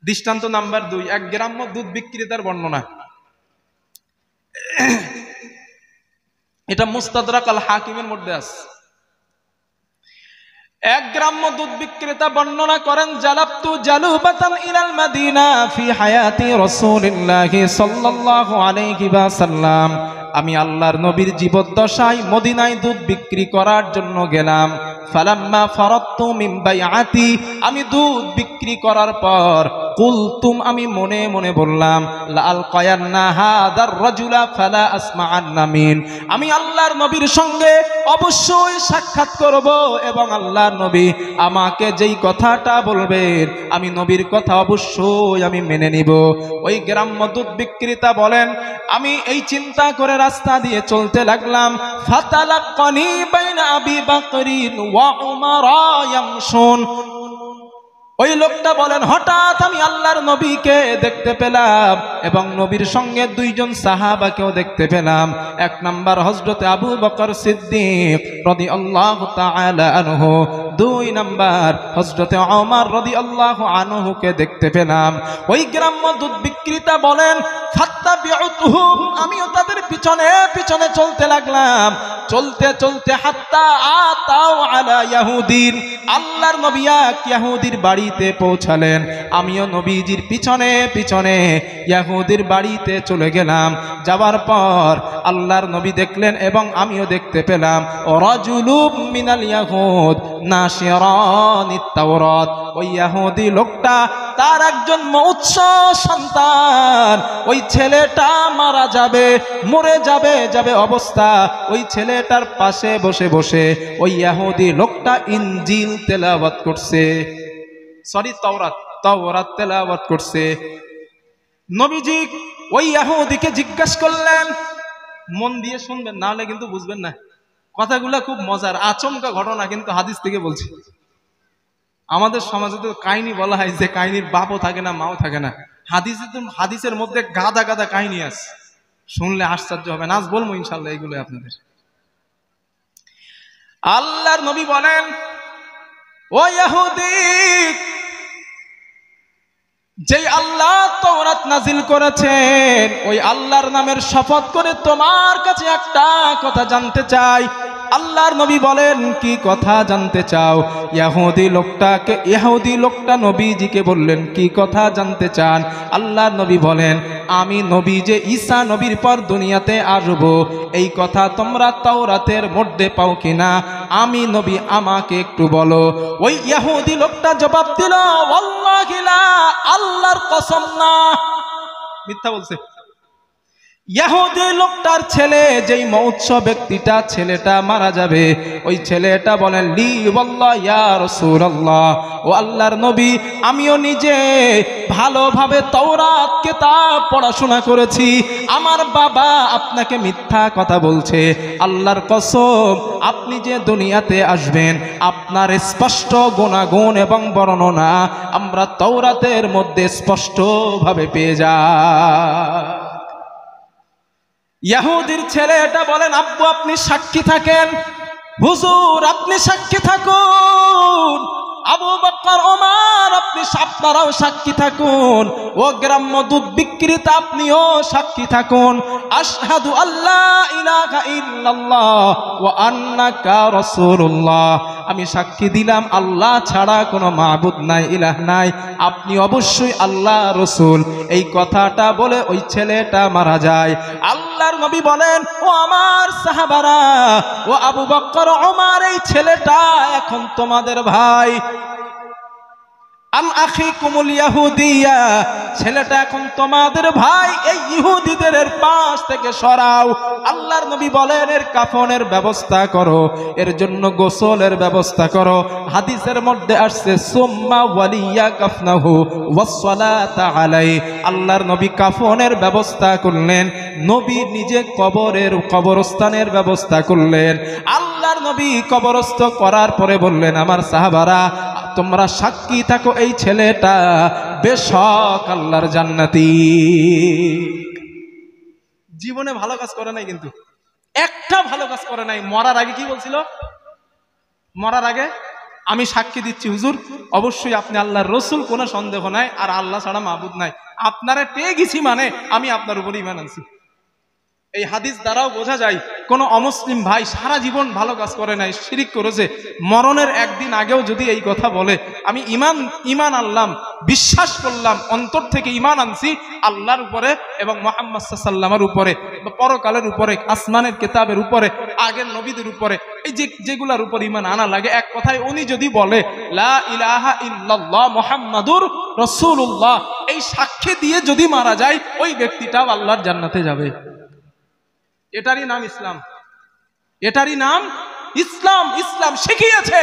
দৃষ্টান্ত নাম্বার 2, 1 গ্রাম্য দুধ বিক্রেতার বর্ণনা। এটা মুস্তাদরাক আল হাকিমের মধ্যে আছে। 1 গ্রাম্য দুধ বিক্রেতা বর্ণনা করেন, জালাবতু জালুবাতান ইলাল মাদিনা ফি হায়াতি রাসূলিল্লাহি সাল্লাল্লাহু আলাইহি ওয়াসাল্লাম। আমি আল্লাহর নবীর জীবদ্দশায় মদিনায় দুধ বিক্রি করার জন্য গেলাম। ফালাম্মা ফারাদতু মিন বাইআতি, আমি দুধ বিক্রি করার পর কুলতুম, আমি মনে মনে বললাম, লা আলকায়ান্না হাদার রাজুলা ফালা আসমাআন্না মিন, আমি আল্লাহর নবীর সঙ্গে অবশ্যই সাক্ষাৎ করব এবং আল্লাহর নবী আমাকে যেই কথাটা বলবেন আমি নবীর কথা অবশ্যই আমি মেনে নিব। ওই গ্রাম্য দুধ বিক্রেতা বলেন, আমি এই চিন্তা করে রাস্তা দিয়ে চলতে লাগলাম। ফাতালাক্কানি বাইনা আবি বকরিন ওয়া উমারা ইয়ামশুন। ওই লোকটা বলেন, হঠাৎ আমি আল্লাহর নবীকে দেখতে পেলাম এবং নবীর সঙ্গে 2 জন সাহাবাকেও দেখতে পেলাম। 1 নাম্বার হযরতে আবু বকর সিদ্দিক রাদিয়াল্লাহু তাআলা আনহু, 2 নাম্বার হযরতে ওমর রাদিয়াল্লাহু আনহুকে দেখতে পেলাম। ওই গ্রাম্য দুধ বিক্রেতা বলেন, ফাত্তাবিউতুহুম, আমিও তাদের পিছনে পিছনে চলতে লাগলাম। চলতে চলতে হাত্তা আতাও আলা ইয়াহুদিন, আল্লাহর নবী এক ইহুদির বাড়িতে পৌঁছালেন। আমিও নবীজির পিছনে পিছনে ইহুদির বাড়িতে চলে গেলাম। যাওয়ার পর আল্লাহর নবী দেখলেন এবং আমিও দেখতে পেলাম, রাজুলুম মিনাল ইয়াহুদ নাশিরানিত তাওরাত, ওই ইহুদি লোকটা, তার একজন মৌৎস সন্তান, ওই ছেলেটা মারা যাবে, মরে যাবে যাবে অবস্থা, ওই ছেলেটার পাশে বসে বসে ওই ইহুদি লোকটা ইনজিল তেলাওয়াত করছে, তাওরাত তেলাওয়াত করছে। নবীজি ওই ইহুদিকে জিজ্ঞাসা করলেন, মন দিয়ে শুনবেন, না হলে কিন্তু বুঝবেন না। কথাগুলো খুব মজার, আচমকা ঘটনা, কিন্তু হাদিস থেকে বলছি। আমাদের সমাজে তো কাহিনী বলা হয় যে কাহিনীর বাপও থাকে না, মাও থাকে না। হাদিসের মধ্যে গাদা গাদা কাহিনী আছে, শুনলে আশ্চর্য হবে। আজ বলবো ইনশাল্লাহ এইগুলো আপনাদের। আল্লাহর নবী বলেন, ও ইহুদি, যেই আল্লাহ তাওরাত নাজিল করেছেন ওই আল্লাহর নামের শপথ করে তোমার কাছে একটা কথা জানতে চাই। আল্লাহর নবী বলেন, কি কথা জানতে চাও? ইহুদি লোকটা নবীজিকে বললেন, কি কথা জানতে চান? আল্লাহর নবী বলেন, আমি নবী যে ঈসা নবীর পর দুনিয়াতে আসব, এই কথা তোমরা তাওরাতের মধ্যে পাও কিনা? আমি নবী, আমাকে একটু বলো। ওই ইহুদি লোকটা জবাব দিল, ওয়াল্লাহি লা, আল্লাহর কসম না, মিথ্যা বলছে। ইহুদি লোকটার ছেলে, যেই মৌৎস ব্যক্তিটা, ছেলেটা মারা যাবে, ওই ছেলেটা বলেন, লি ওয়াল্লাহ ইয়া রাসূলুল্লাহ, ও আল্লাহর নবী, আমিও নিজে ভালোভাবে তাওরাত কিতাব পড়াশোনা করেছি, আমার বাবা আপনাকে মিথ্যা কথা বলছে। আল্লাহর কসম, আপনি যে দুনিয়াতে আসবেন আপনার স্পষ্ট গুণাগুণ এবং বর্ণনা আমরা তাওরাতের মধ্যে স্পষ্টভাবে পেয়ে যাই। ইহুদির ছেলেটা বলেন, আব্বু আপনি সাক্ষী থাকেন, হুজুর আপনি সাক্ষী থাকুন, আবু বকর ওমর আপনারাও সাক্ষী থাকুন, ও গ্রাম্য দুধ বিক্রেতা আপনিও সাক্ষী থাকুন। আশহাদু আল্লা ইলাহা ইল্লাল্লাহ ওয়া আন্নাকা রাসূলুল্লাহ, আমি সাক্ষী দিলাম আল্লাহ ছাড়া কোনো মাবুদ নাই, ইলাহ নাই, আপনি অবশ্যই আল্লাহ রাসূল। এই কথাটা বলে ওই ছেলেটা মারা যায়। আল্লাহর নবী বলেন, ও আমার সাহাবারা, ও আবু বকর ওমর, এই ছেলেটা এখন তোমাদের ভাই। আন আখিকুমুল ইয়াহুদিয়া, ছেলেটা এখন তোমাদের ভাই, এই ইহুদিদের পাশ থেকে সরাও। আল্লাহর নবী বলেন, এর কাফনের ব্যবস্থা করো, এর জন্য গোসলের ব্যবস্থা করো। হাদিসের মধ্যে আসছে, সুম্মা ওয়ালিয়া কাফনাহু ওয়াস সালাতা আলাই, আল্লাহর নবী কাফনের ব্যবস্থা করলেন, নবী নিজে কবরস্থানের ব্যবস্থা করলেন। আল্লাহর নবী কবরস্থ করার পরে বললেন, আমার সাহাবারা তোমরা সাক্ষী থাকো, এই ছেলেটা বেশক আল্লাহর জান্নাতি। জীবনে ভালো কাজ করে নাই, কিন্তু একটা ভালো কাজ করে নাই। মরার আগে কি বলছিল? মরার আগে আমি সাক্ষী দিচ্ছি হুজুর, অবশ্যই আপনি আল্লাহর রসুল, কোনো সন্দেহ নাই, আর আল্লাহ ছাড়া মাবুদ নাই। আপনারা পেয়ে গেছি মানে আমি আপনার উপর ঈমান আনছি। এই হাদিস দ্বারাও বোঝা যায় কোন অমুসলিম ভাই সারা জীবন ভালো কাজ করে নাই, শিরিক করেছে, মরণের একদিন আগেও যদি এই কথা বলে আমি ঈমান আনলাম, বিশ্বাস করলাম, অন্তর থেকে ঈমান আনছি আল্লাহর উপরে এবং মুহাম্মদ সাল্লাল্লাহু আলাইহি ওয়াসাল্লামের উপরে, পরকালের উপরে, আসমানের কিতাবের উপরে, আগের নবীদের উপরে, এই যেগুলোর উপর ঈমান আনা লাগে, এক কথায় উনি যদি বলে লা ইলাহা ইল্লাল্লাহ মুহাম্মাদুর রাসূলুল্লাহ, এই সাক্ষ্য দিয়ে যদি মারা যায় ওই ব্যক্তিটাও আল্লাহর জান্নাতে যাবে। এটারই নাম ইসলাম, এটারই নাম ইসলাম। ইসলাম শিখিয়েছে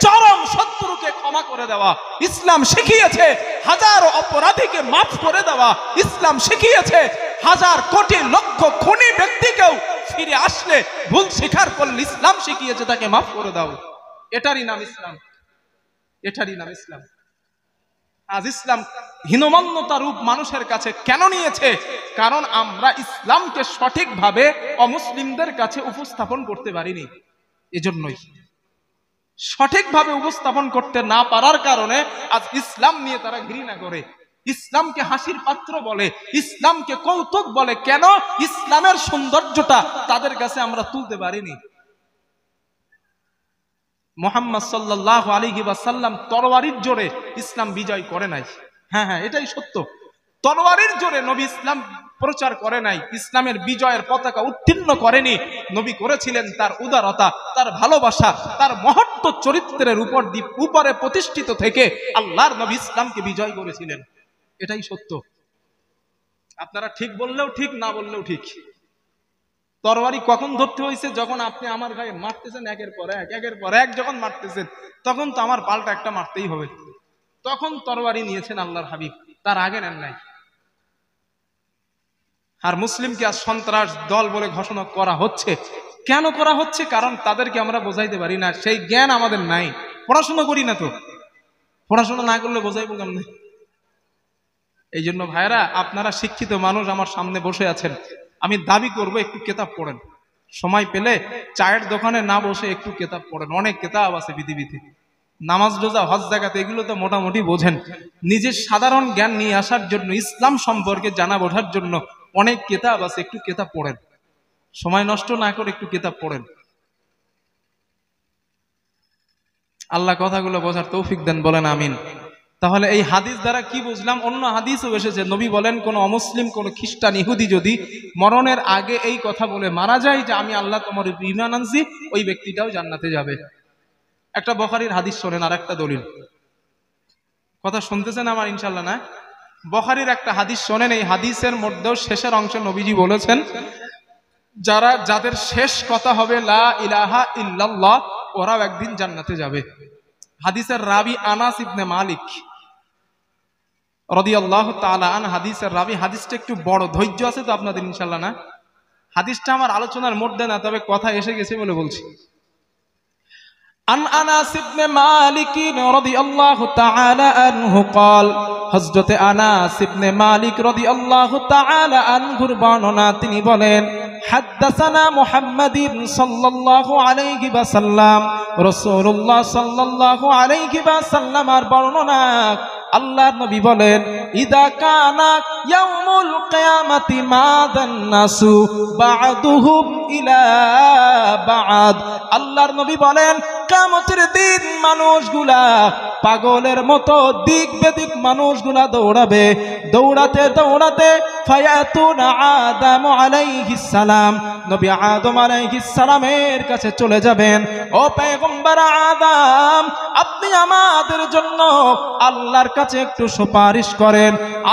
চরম শত্রুকে ক্ষমা করে দেওয়া, ইসলাম শিখিয়েছে হাজারো অপরাধীকে মাফ করে দেওয়া, ইসলাম শিখিয়েছে হাজার কোটি লক্ষ খুনি ব্যক্তিকেও ফিরে আসলে ভুল স্বীকার করলে ইসলাম শিখিয়েছে তাকে মাফ করে দাও। এটারই নাম ইসলাম, এটারই নাম ইসলাম। আজ ইসলাম হীনমন্যতা রূপ মানুষের কাছে কেন নিয়েছে? কারণ আমরা ইসলামকে সঠিকভাবে অমুসলিমদের কাছে উপস্থাপন করতে পারিনি। এজন্যই সঠিকভাবে উপস্থাপন করতে না পারার কারণে আজ ইসলাম নিয়ে তারা ঘৃণা করে, ইসলামকে হাসির পাত্র বলে, ইসলামকে কৌতুক বলে। কেন? ইসলামের সৌন্দর্যটা তাদের কাছে আমরা তুলতে পারিনি। মুহাম্মদ সাল্লাল্লাহু আলাইহি ওয়াসাল্লাম তরবারির জোরে ইসলাম বিজয় করে নাই। হ্যাঁ হ্যাঁ, এটাই সত্য। তরবারির জোরে নবী ইসলাম প্রচার করে নাই, ইসলামের বিজয়ের পতাকা উত্তীর্ণ করেনি। নবী করেছিলেন তার উদারতা, তার ভালোবাসা, তার মহত্ব চরিত্রের উপরে প্রতিষ্ঠিত থেকে আল্লাহর নবী ইসলামকে বিজয় করেছিলেন। এটাই সত্য। আপনারা ঠিক বললেও ঠিক, না বললেও ঠিক। তরবারি কখন ধরতে হয়েছে? যখন আপনি আমার গায়ে মারতেছেন একের পর এক যখন মারতেছেন, তখন তো আমার পাল্টা একটা মারতেই হবে। তখন তরবারি নিয়েছেন আল্লাহর হাবিব, তার আগে নেন নাই। আর মুসলিমকে আজ সন্ত্রাস দল বলে ঘোষণা করা হচ্ছে। কেন করা হচ্ছে? কারণ তাদেরকে আমরা বোঝাইতে পারি না, সেই জ্ঞান আমাদের নাই। পড়াশোনা করি না তো, পড়াশোনা না করলে বোঝাইবো কেমনে? এই জন্য ভাইরা, আপনারা শিক্ষিত মানুষ আমার সামনে বসে আছেন, আমি দাবি করব একটু কিতাব পড়েন। সময় পেলে চায়ের দোকানে না বসে একটু কিতাব পড়েন। অনেক কিতাব আছে পৃথিবীতে, নামাজ রোজা হজ জাকাত এগুলো তো মোটামুটি বোঝেন। নিজের সাধারণ জ্ঞান নিয়ে আসার জন্য, ইসলাম সম্পর্কে জানা বোঝার জন্য অনেক কিতাব আছে, একটু কিতাব পড়েন। সময় নষ্ট না করে একটু কিতাব পড়েন। আল্লাহ কথাগুলো বোঝার তৌফিক দেন, বলেন আমিন। তাহলে এই হাদিস দ্বারা কি বুঝলাম? অন্য হাদিসও এসেছে, নবী বলেন কোন অমুসলিম, কোন খ্রিস্টান, ইহুদি যদি মরণের আগে এই কথা বলে মারা যায় যে আমি আল্লাহ তোমার ঈমান আনছি, ওই ব্যক্তিটাও জান্নাতে যাবে। একটা বুখারীর হাদিস শোনেন, আর একটা দলিল। কথা শুনতেছেন আমার ইনশাআল্লাহ? না, বুখারীর একটা হাদিস শোনেন। এই হাদিসের মধ্যেও শেষের অংশে নবীজি বলেছেন যাদের শেষ কথা হবে লা ইলাহা ইল্লাল্লাহ, ওরাও একদিন জান্নাতে যাবে। হাদিসের রাবি আনাস ইবনে মালিক রাদিয়াল্লাহু তাআলা আন, হাদিসের রাবি। হাদিসটা একটু বড়, ধৈর্য আছে তো আপনাদের ইনশাআল্লাহ? না, হাদিসটা আমার আলোচনার মধ্যে না, তবে কথা এসে গেছে বলে বলছি। আন আনাস ইবনে মালিক রাদিয়াল্লাহু তাআলা আনহু قال, হযরত আনাস ইবনে মালিক রাদিয়াল্লাহু তাআলা আনহুর বর্ণনা, তিনি বলেন হাদাসানা মুহাম্মাদিন সাল্লাল্লাহু আলাইহি ওয়াসাল্লাম, রাসূলুল্লাহ সাল্লাল্লাহু আলাইহি ওয়াসাল্লামের বর্ণনা। আল্লাহর নবী বলেন ইদা কানা ইয়াউমুল কিয়ামাতি মাদান নাসু বা'দুহুম ইলা বা'দ। আল্লাহর নবী বলেন কিয়ামতের দিন মানুষগুলা পাগলের মতো দিক বেদিক মানুষগুলা দৌড়াবে। দৌড়াতে দৌড়াতে ফায়াতুনা আদম আলাইহিস সালাম, নবী আদম আলাইহিস সালামের কাছে চলে যাবেন। ও পয়গম্বর আদম, আপনি আমাদের জন্য আল্লাহর কাছে একটু সুপারিশ করেন।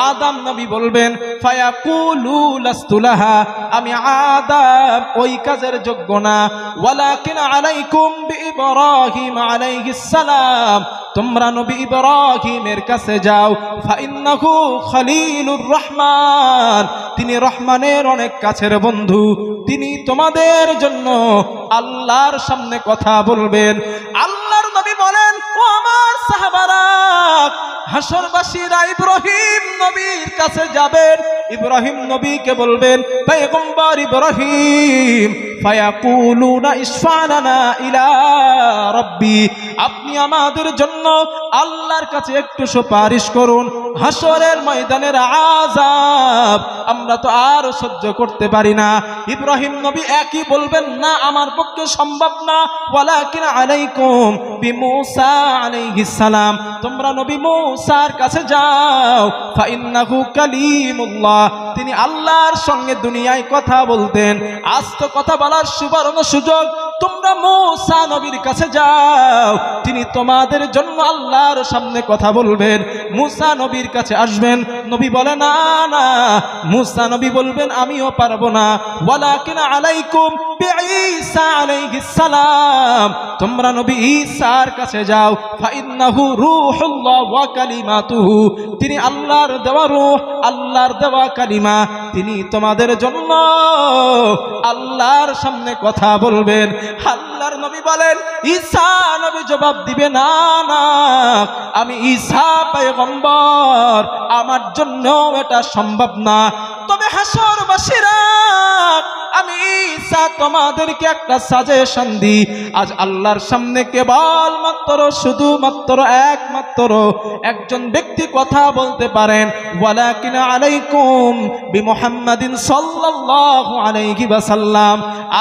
আদম নবী বলবেন ফায়াকুলু লাস্তু লাহা, আমি আদম ওই কাজের যোগ্য না। ওয়ালাকিন আলাইকুম বিইব্রাহিম আলাইহিস সালাম, তোমরা নবী ইব্রাহিমের কাছে যাও। ফাইন্নাহু খলিলুর রহমান, তিনি রহমানের অনেক কাছের বন্ধু, তিনি তোমাদের জন্য আল্লাহর সামনে কথা বলবেন। আল্লাহর নবী বলেন ও আমার সাহাবারা, হাসরবাসীরা ইব্রাহিম নবীর কাছে যাবেন, ইব্রাহিম নবীকে বলবেন পয়গম্বর ইব্রাহিম, ফায়াকুলুনা ইশফা লানা ইলা রাব্বি, আপনি আমাদের জন্য আল্লাহর কাছে একটু সুপারিশ করুন। হাসরের ময়দানের আযাব আমরা তো আর সহ্য করতে পারি না। ইব্রাহিম নবী একই বলবেন, না আমার পক্ষে সম্ভব না, ওয়ালাকিন আলাইকুম বিমূসা আলাইহিস সালাম, তোমরা নবী মূসার কাছে যাও, ফাইন্নাহু কালিমুল্লাহ, তিনি আল্লাহর সঙ্গে দুনিয়ায় কথা বলতেন। আজ তো কথা বলার সুবর্ণ সুযোগ, তোমরা মূসা নবীর কাছে যাও, তিনি তোমাদের জন্য আল্লাহর সামনে কথা বলবেন। মূসা নবীর কাছে আসবেন, নবী বলে না না, মূসা নবী বলবেন আমিও পারবো না, ওয়ালাকিন আলাইকুম বিঈসা আলাইহিস সালাম, তোমরা নবী ঈসার কাছে যাও, ফাইন্নাহু রূহুল্লাহ ওয়া কালিমাতুহু, তিনি আল্লাহর দেওয়া রূহ, আল্লাহর দেওয়া কালিমা, তিনি তোমাদের জন্য আল্লাহর সামনে কথা বলবেন। আল্লাহর নবী বলেন, ঈসা নবী জবাব দিবে না না, আমি ঈসা পয়গম্বর, আমার জন্য এটা সম্ভব না। তবে হাসরবাসীরা, আমি ঈসা তোমাদেরকে একটা সাজেশন দিই, আজ আল্লাহর সামনে কেবল মাত্র শুধুমাত্র একমাত্র একজন ব্যক্তি কথা বলতে পারেন, ওয়ালাকিন আলাইকুম বিমুহাম্মাদিন সাল্লাল্লাহু আলাইহি ওয়াসাল্লাম,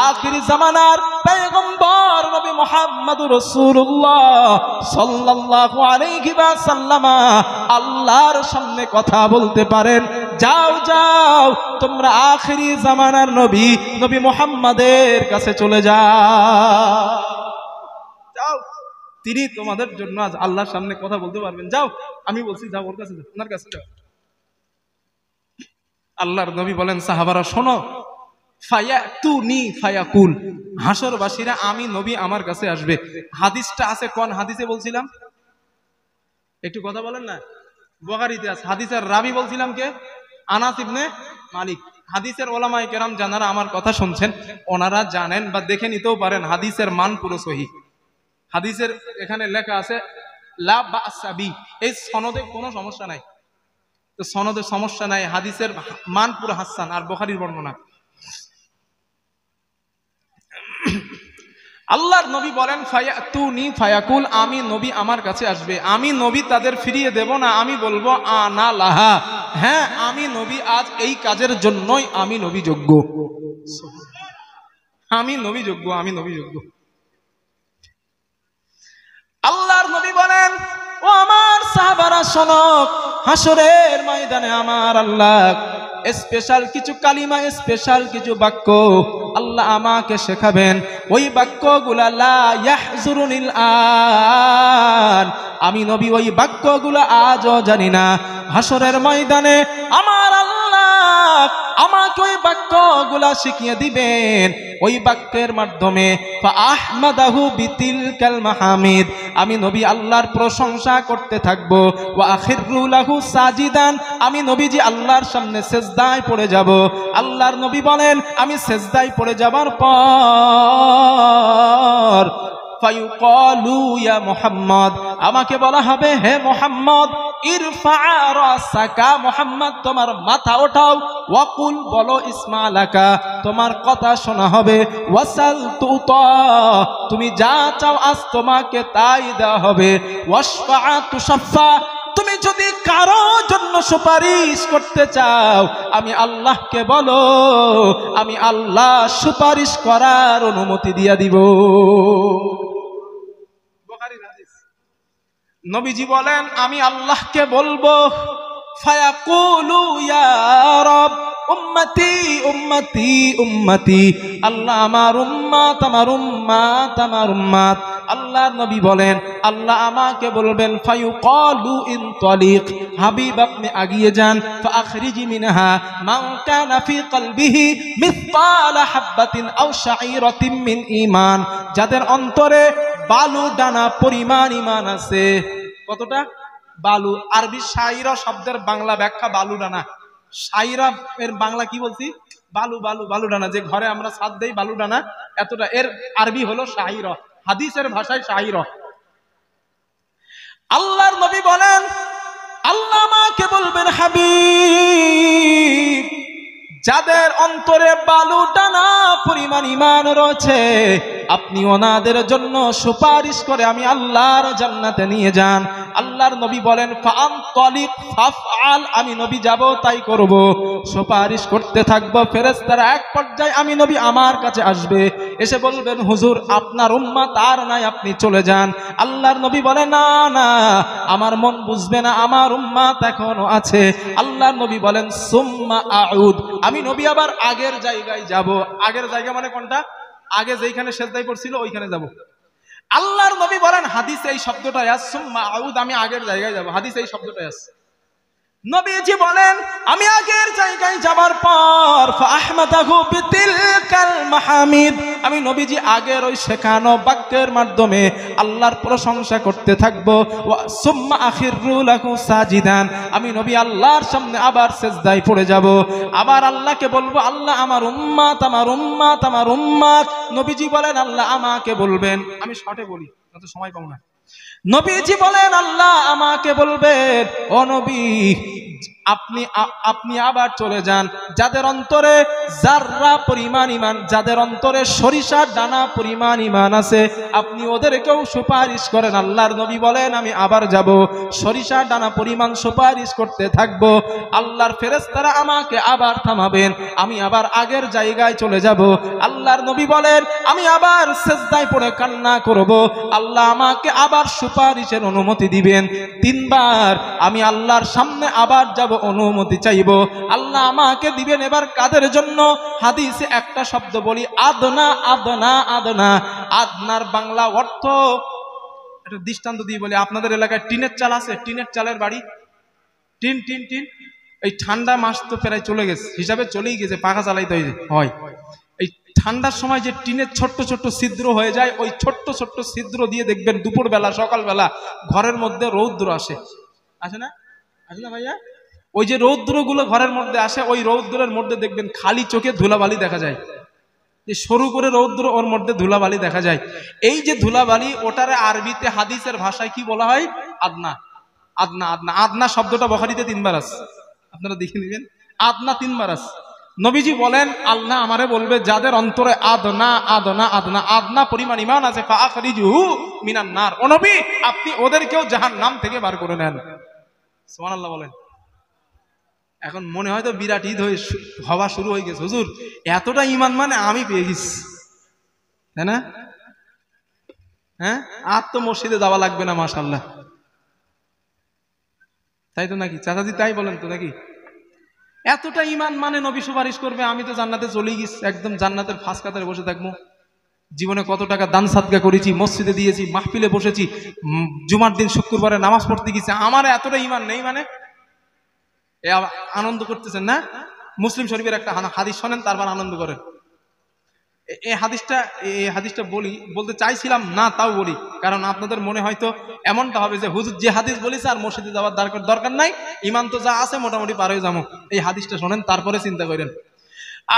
আখির জামানার পয়গম্বর নবী মুহাম্মদুর রাসূলুল্লাহ সাল্লাল্লাহু আলাইহি ওয়াসাল্লাম আল্লাহর সামনে কথা বলতে পারেন। যাও যাও, তোমরা আখিরি জামানার নবী নবী মুহাম্মাদের কাছে চলে যাও, তিনি তোমাদের জন্য আজ আল্লাহর সামনে কথা বলতে পারবেন। যাও, আমি বলছি যাও, ওর কাছে যাও, ওনার কাছে যাও। আল্লাহর নবী বলেন, সাহাবারা শোনো, ফায়াতুনি ফায়াকুল, হাসরবাসীরা আমি নবী আমার কাছে আসবে। হাদিসটা আছে কোন হাদিসে বলছিলাম? একটু কথা বলেন না। বুখারীতে আছে। হাদিসের রাবি বলছিলাম কে? আনাস ইবনে মালিক। হাদিসের ওলামায়ে কেরাম যারা আমার কথা শুনছেন, ওনারা জানেন বা দেখে নিতেও পারেন হাদিসের মান পুরো সহিহ। হাদিসের এখানে লেখা আছে লা বা'সা বি, এই সনদে কোনো সমস্যা নাই, তো সনদে সমস্যা নাই, হাদিসের মান পুরো হাসান। আর বুখারীর বর্ণনা, আল্লাহর নবী বলেন, ফায়াতুনি ফায়াকুল, আমি নবী আমার কাছে আসবে, আমি নবী তাদের ফিরিয়ে দেব না, আমি বলবো আনা লাহা, হ্যাঁ আমি নবী আজ এই কাজের জন্যই আমি নবী যোগ্য, আমি নবী যোগ্য, আমি নবী যোগ্য। আল্লাহর নবী বলেন, ও আমার সাহাবারা শোনো, হাসরের ময়দানে আমার আল্লাহ স্পেশাল কিছু কালিমা, স্পেশাল কিছু বাক্য আল্লাহ আমাকে শেখাবেন। ওই বাক্যগুলা লা ইয়াহজুরুনিল আন, আমি নবী ওই বাক্যগুলা আজও জানি না। হাসরের ময়দানে আমার আল্লাহ আমাকে ওই বাক্যগুলা শিখিয়ে দিবেন। ওই বাক্যের মাধ্যমে ফাআহমাদাহু বিতিলকাল মাহামিদ, আমি নবী আল্লাহর প্রশংসা করতে থাকবো। ওয়া আখিরু লাহু সাজিদান, আমি নবীজি আল্লাহর সামনে সেজদায় পড়ে যাব। আল্লাহর নবী বলেন, আমি সেজদায় পড়ে যাবার পর ফায়ুকালু ইয়া মুহাম্মদ, আমাকে বলা হবে হে মুহাম্মদ, ইরফা রাসাকা, মুহাম্মদ তোমার মাথা ওঠাও, ওয়াকুল বলো ইসমালাকা, তোমার কথা শোনা হবে, ওয়াসাল তুতা, তুমি যা চাও আজ তোমাকে তাই দেওয়া হবে, ওয়াশফা তুশাফা, তুমি যদি কারো জন্য সুপারিশ করতে চাও আমি আল্লাহকে বলো, আমি আল্লাহ সুপারিশ করার অনুমতি দিয়া দিব। নবীজি বলেন, আমি আল্লাহকে বলবো, ফায়াকুলু ইয়া রাব উম্মতি উম্মতি উম্মতি, আল্লাহ আমার উম্মত আমার উম্মত আমার উম্মত। আল্লাহর নবী বলেন, আল্লাহ আমাকে বলবেন, ফায়ুকালু ইনতালিক, হাবিব আপনি এগিয়ে যান, ফাআখরিজি মিনহা মান কানা ফি কলবিহি মিসকালা হাববাতিন আও শাঈরাতিন মিন ঈমান, যাদের অন্তরে বালু দানা পরিমাণ ঈমান আছে। কতটা? বালু। আরবি শাইরা শব্দের বাংলা ব্যাখ্যা বালু দানা। শাইরা এর বাংলা কি বলছি? বালু, বালু, বালু দানা, যে ঘরে আমরা ছাদ দেই বালু দানা, এতটা এর আরবি হলো শাইরা, হাদিসের ভাষায় শাইরা। আল্লাহর নবী বলেন, আল্লাহ আমাকে বলবেন, হাবিব যাদের অন্তরে বালু দানা পরিমাণ ঈমান রয়েছে আপনি ওনাদের জন্য সুপারিশ করে আমি আল্লাহর জান্নাতে নিয়ে যান। আল্লাহর নবী বলেন ফাআনতালিক ফাফআল, আমি নবী যাব তাই করব, সুপারিশ করতে থাকবো। ফেরেশতারা এক পর্যায়ে আমি নবী আমার কাছে আসবে, এসে বলবেন হুজুর আপনার উম্মত আর নাই, আপনি চলে যান। আল্লাহর নবী বলে না না, আমার মন বুঝবে না, আমার উম্মত এখনো আছে। আল্লাহর নবী বলেন সুম্মা আউদ, আমি নবী আবার আগের জায়গায় যাব। আগের জায়গা মানে কোনটা? আগে যেখানে সেজদায় পড়ছিল ওইখানে যাব। আল্লাহর নবী বলেন, হাদিসে এই শব্দটা আছে সুম্মা আউদ, আমি আগের জায়গায় যাব, হাদিসে এই শব্দটা আছে। নবীজি বলেন আমি আগের জায়গায় যাবার পর ফাহমাদাহু বিতিলকাল মাহামিদ, আমি নবীজি আগের ওই শেখানো বাক্যের মাধ্যমে আল্লাহর প্রশংসা করতে থাকবো। ওয়া সুম্মা আখিরু লাহু সাজিদান, আমি নবী আল্লাহর সামনে আবার সিজদায় পড়ে যাব। আবার আল্লাহকে বলবো আল্লাহ আমার উম্মত, আমার উম্মত, আমার উম্মত। নবীজি বলেন আল্লাহ আমাকে বলবেন, আমি শর্টে বলি না তো সময় পাবো না। নবীজি বলেন আল্লাহ আমাকে বলবেন ও নবী আপনি আবার চলে যান, যাদের অন্তরে জাররা পরিমাণ ঈমান, যাদের অন্তরে সরিষার দানা পরিমাণ ঈমান আছে, আপনি ওদেরকেও সুপারিশ করেন। আল্লাহর নবী বলেন আমি আবার যাব, সরিষার দানা পরিমাণ সুপারিশ করতে থাকব। আল্লাহর ফেরেশতারা আমাকে আবার থামাবেন, আমি আবার আগের জায়গায় চলে যাব। আল্লাহর নবী বলেন আমি আবার সিজদায় পড়ে কান্না করব, আল্লাহ আমাকে আবার সুপারিশের অনুমতি দিবেন। তিনবার আমি আল্লাহর সামনে আবার যাব, অনুমতি চাইব, আল্লাহ আমাকে দিবেন। এবার কাদের জন্য? হাদিসে একটা শব্দ বলি আদনা, আদনা, আদনা। আদনার বাংলা অর্থ একটা দৃষ্টান্ত দিয়ে বলি, আপনাদের এলাকায় টিনের চাল আছে? টিনের চালের বাড়ি, টিন টিন টিন। এই ঠান্ডা মাস তো প্রায় চলে গেছে, হিসাবে চলেই গেছে, পাখা চালাইতে হয়। এই ঠান্ডার সময় যে টিনের ছোট্ট ছোট্ট ছিদ্র হয়ে যায়, ওই ছোট্ট ছোট্ট ছিদ্র দিয়ে দেখবেন দুপুরবেলা সকালবেলা ঘরের মধ্যে রৌদ্র আসে না? আসে না ভাইয়া? ওই যে রৌদ্রগুলো ঘরের মধ্যে আসে, ওই রৌদ্রের মধ্যে দেখবেন খালি চোখে ধুলাবালি দেখা যায়, যে সরু করে রৌদ্র, ওর মধ্যে ধুলাবালি দেখা যায়। এই যে ধুলাবালি, ওটারে আরবিতে হাদিসের ভাষায় কি বলা হয়? আদনা। আদনা, আদনা, আদনা শব্দটা বুখারীতে 3 বার আছে, আপনারা দেখে নেবেন। আদনা 3 বার আছে। নবীজি বলেন আল্লাহ আমারে বলবে যাদের অন্তরে আদনা, আদনা, আদনা, আদনা পরিমাণ ঈমান আছে, ফাআখরিজুহু মিনান নার, ও নবী আপনি ওদেরকেও জাহান্নাম থেকে বার করে নেন। সুবহানাল্লাহ বলেন। এখন মনে হয় তো বিরাট ঈদ হওয়া শুরু হয়ে গেছে, হুজুর এতটা ঈমান মানে আমি পেয়ে গেছি, তাই না? হ্যাঁ, আর তো মসজিদে যাওয়া লাগবে না, মাশাআল্লাহ, তাই তো নাকি চাচাজি? তাই বলেন তো নাকি? এতটা ঈমান মানে নবী সুপারিশ করবে, আমি তো জান্নাতে চলেই গেছি, একদম জান্নাতের ফাঁস কাতারে বসে থাকবো। জীবনে কত টাকা দান সাদকা করেছি, মসজিদে দিয়েছি, মাহফিলে বসেছি, জুমার দিন শুক্রবারে নামাজ পড়তে গেছি, আমার এতটা ঈমান নেই মানে? আনন্দ করতেছেন না? মুসলিম শরীফের একটা হাদিস শোনেন, তারপর আনন্দ করেন। এই হাদিসটা বলতে চাইছিলাম না, তাও বলি, কারণ আপনাদের মনে হয়তো এমনটা হবে যে হুজুর যে হাদিস বলেছে আর মসজিদে যাওয়ার দরকার নাই, ঈমান তো যা আছে মোটামুটি পার হয়ে যাবো। এই হাদিসটা শোনেন, তারপরে চিন্তা করেন।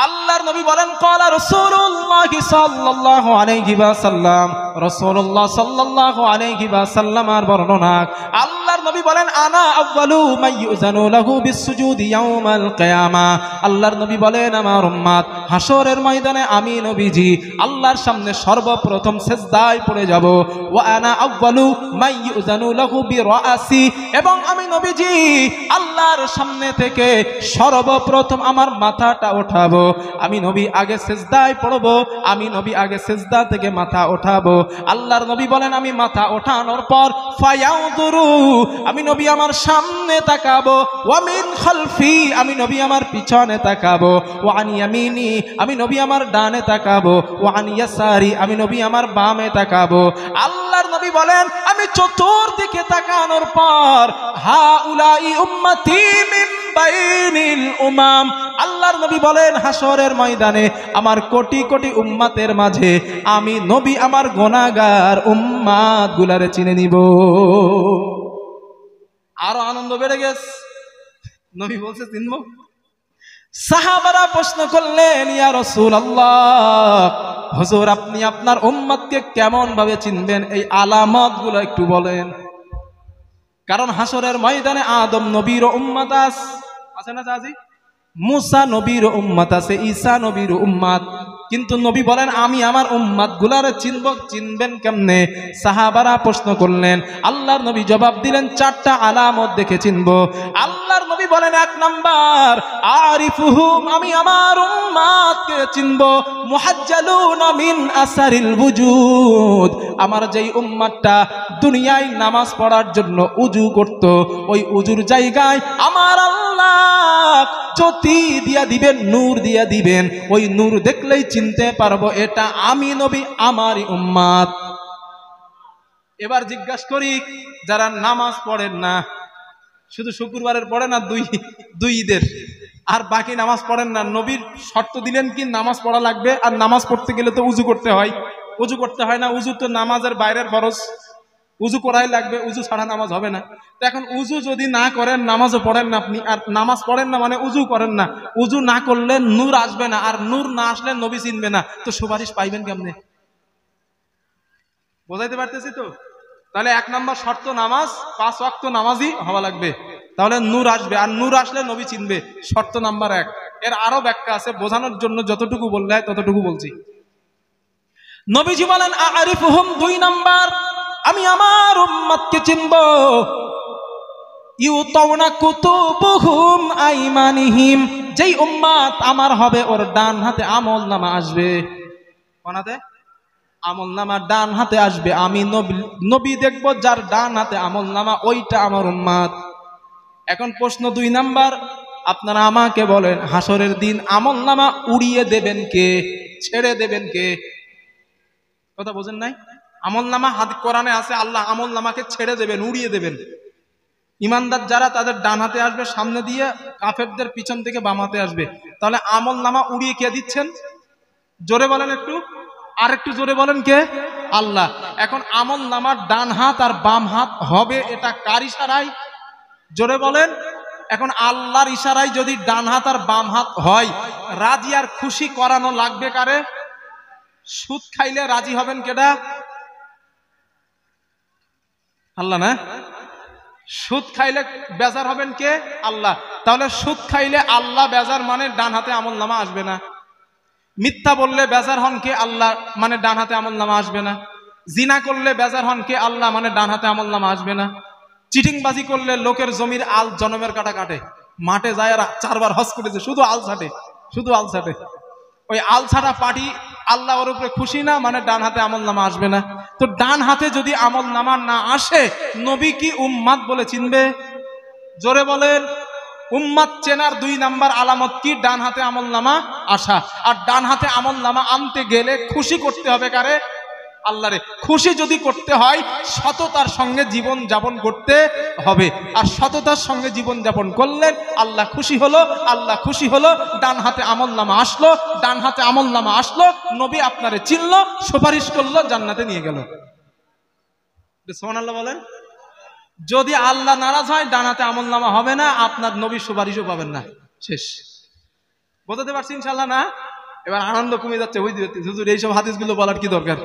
আল্লাহর নবী বলেন ক্বালা রাসূলুল্লাহ সাল্লাল্লাহু আলাইহি ওয়াসাল্লাম, রাসূলুল্লাহ সাল্লাল্লাহু আলাইহি ওয়াসাল্লামের বর্ণনা, আল্লাহর নবী বলেন আনা আউয়ালু মান ইউযানু লাহু বিসসুজুদি ইয়াউমাল কিয়ামা, আল্লাহর নবী বলেন আমার উম্মত হাসরের ময়দানে আমি নবীজি আল্লাহর সামনে সর্বপ্রথম সিজদায় পড়ে যাব। ওয়া আনা আউয়ালু মান ইউযানু লাহু বিরাসি, এবং আমি নবীজি আল্লাহর সামনে থেকে সর্বপ্রথম আমার মাথাটা ওঠাবো। আমি নবী আগে সিজদায় পড়ব, আমি নবী আগে সিজদা থেকে মাথা ওঠাবো। আল্লাহর নবী বলেন আমি মাথা ওঠানোর পর ফায়াউযুরু, আমি নবী আমার সামনে তাকাবো, ওয়া মিন খালফি, আমি নবী আমার পিছনে তাকাবো, ওয়া আন ইয়ামিনি, আমি নবী আমার ডানে তাকাবো, ওয়া আন ইয়াসারি, আমি নবী আমার বামে তাকাবো। আল্লাহর নবী বলেন আমি চতুর্দিকে তাকানোর পর হাউলাই উম্মতি মিন বাইনিল উমাম, আল্লাহর নবী বলেন হাসরের ময়দানে আমার কোটি কোটি উম্মতের মাঝে আমি নবী আমার গুনাহগার উম্মত গুলারে চিনে নিব। আরো আনন্দ বেড়ে গেছে, নবী বলছে চিনব। সাহাবারা প্রশ্ন করলেন ইয়া রাসূলুল্লাহ, হুজুর আপনি আপনার উম্মতকে কেমন ভাবে চিনবেন, এই আলামত গুলো একটু বলেন। কারণ হাসরের ময়দানে আদম নবীর উম্মত আছে না চাচি, মুসা নবীর উম্মত আছে, ঈসা নবীর উম্মত, কিন্তু নবী বলেন আমি আমার উম্মাত গুলারে চিনবেন কেমনে? সাহাবারা প্রশ্ন করলেন, আল্লাহর নবী জবাব দিলেন 4টা আলামত দেখে চিনব। আল্লাহর নবী বলেন 1 নাম্বার আরিফুহুম, আমি আমার উম্মাতকে চিনব মুহাজ্জালুনা মিন আসারিল ওয়ুজুদ, আমার যেই উম্মাতটা দুনিয়ায় নামাজ পড়ার জন্য উজু করত, ওই উজুর জায়গায় আমার আল্লাহ জ্যোতি দিয়া দিবেন, নূর দিয়া দিবেন, ওই নূর দেখলেই চিনতে পারবো এটা আমি নবী, আমারই উম্মাত। এবার জিজ্ঞাসা করি, যারা নামাজ পড়েন না, শুধু শুক্রবারের পড়ে না, দুই ঈদের, আর বাকি নামাজ পড়েন না, নবীর শর্ত দিলেন কি নামাজ পড়া লাগবে, আর নামাজ পড়তে গেলে তো উজু করতে হয়, উজু করতে হয় না? উজু তো নামাজের বাইরের ফরজ, উজু করাই লাগবে, উজু ছাড়া নামাজ হবে না। তো এখন উজু যদি না করেন, নামাজও পড়েন না আপনি, আর নামাজ পড়েন না মানে উজু করেন না, উজু না করলে নূর আসবে না, আর নূর না আসলে নবী চিনবে না, তো সুপারিশ পাইবেন কেমনে? বোঝাইতে পারতেছি তো? তাহলে 1 নাম্বার শর্ত নামাজ, 5 ওয়াক্ত নামাজই হওয়া লাগবে, তাহলে নূর আসবে, আর নূর আসলে নবী চিনবে। শর্ত নাম্বার 1। এর আরো ব্যাখ্যা আছে, বোঝানোর জন্য যতটুকু বললে হয় ততটুকু বলছি। নবীজি বলেন আরিফুহুম, 2 নাম্বার আমি আমার উম্মতকে চিনব ইউতাউনা কুতুবুহুম আইমানিহিম, যেই উম্মত আমার হবে ওর ডান হাতে আমলনামা আসবে। কোন হাতে? আমলনামা ডান হাতে আসবে। আমি নবী দেখব যার ডান হাতে আমলনামা, ওইটা আমার উম্মত। এখন প্রশ্ন 2 নাম্বার, আপনারা আমাকে বলেন হাসরের দিন আমলনামা উড়িয়ে দেবেন কে, ছেড়ে দেবেন কে? কথা বোঝেন নাই? আমলনামা কোরআনে আছে, আল্লাহ আমলনামাকে ছেড়ে দেবেন, উড়িয়ে দেবেন। ইমানদার যারা তাদের ডান হাতে আসবে সামনে দিয়ে, কাফেরদের পিছন থেকে বাম হাতে আসবে। তাহলে আমলনামা উড়িয়ে কে দিচ্ছেন? জোরে বলেন একটু, আর একটু জোরে বলেন কে? আল্লাহ। এখন আমলনামার ডান হাত আর বাম হাত হবে, এটা কার ইশারায়? জোরে বলেন। এখন আল্লাহর ইশারায় যদি ডান হাত আর বাম হাত হয়, রাজি আর খুশি করানো লাগবে কারে? সুদ খাইলে রাজি হবেন কেডা? আল্লাহ না? সুদ খাইলে বেজার হবেন কে? আল্লাহ। তাহলে সুদ খাইলে আল্লাহ বেজার, মানে ডান হাতে আমলনামা আসবে না। মিথ্যা বললে বেজার হন কে? আল্লাহ, মানে ডান হাতে আমলনামা আসবে না। জিনা করলে বেজার হন কে? আল্লাহ, মানে ডান হাতে আমলনামা আসবে না। চিটিংবাজি করলে লোকের জমির আল জনমের কাটা কাটে, মাঠে যায় আর 4 বার হজ করেছে, শুধু আল ছাটে, শুধু আল ছাটে, ওই আল ছাড়া পার্টি আল্লাহ ওর উপরে খুশি না, মানে ডান হাতে আমলনামা আসবে না। তো ডান হাতে যদি আমলনামা না আসে, নবী কি উম্মাত বলে চিনবে? জোরে বলেন। উম্মাত চেনার 2 নাম্বার আলামত কি? ডান হাতে আমলনামা আসা। আর ডান হাতে আমলনামা আনতে গেলে খুশি করতে হবে কারে? আল্লাহরে। খুশি যদি করতে হয়, সততার সঙ্গে জীবন যাপন করতে হবে, আর সততার সঙ্গে জীবন যাপন করলেন আল্লাহ খুশি হলো। আল্লাহ খুশি হলো, ডান হাতে আমলনামা আসলো, ডান হাতে আমলনামা আসলো, নবী আপনারে চিনলো, সুপারিশ করলো, জান্নাতে নিয়ে গেল। সুবহানাল্লাহ বলেন। যদি আল্লাহ নারাজ হয়, ডান হাতে আমলনামা হবে না, আপনার নবী সুপারিশও পাবেন না, শেষ। বোঝাতে পারছি ইনশাআল্লাহ না? এবার আনন্দ কমে যাচ্ছে, হুজুর এইসব হাদিসগুলো বলার কি দরকার?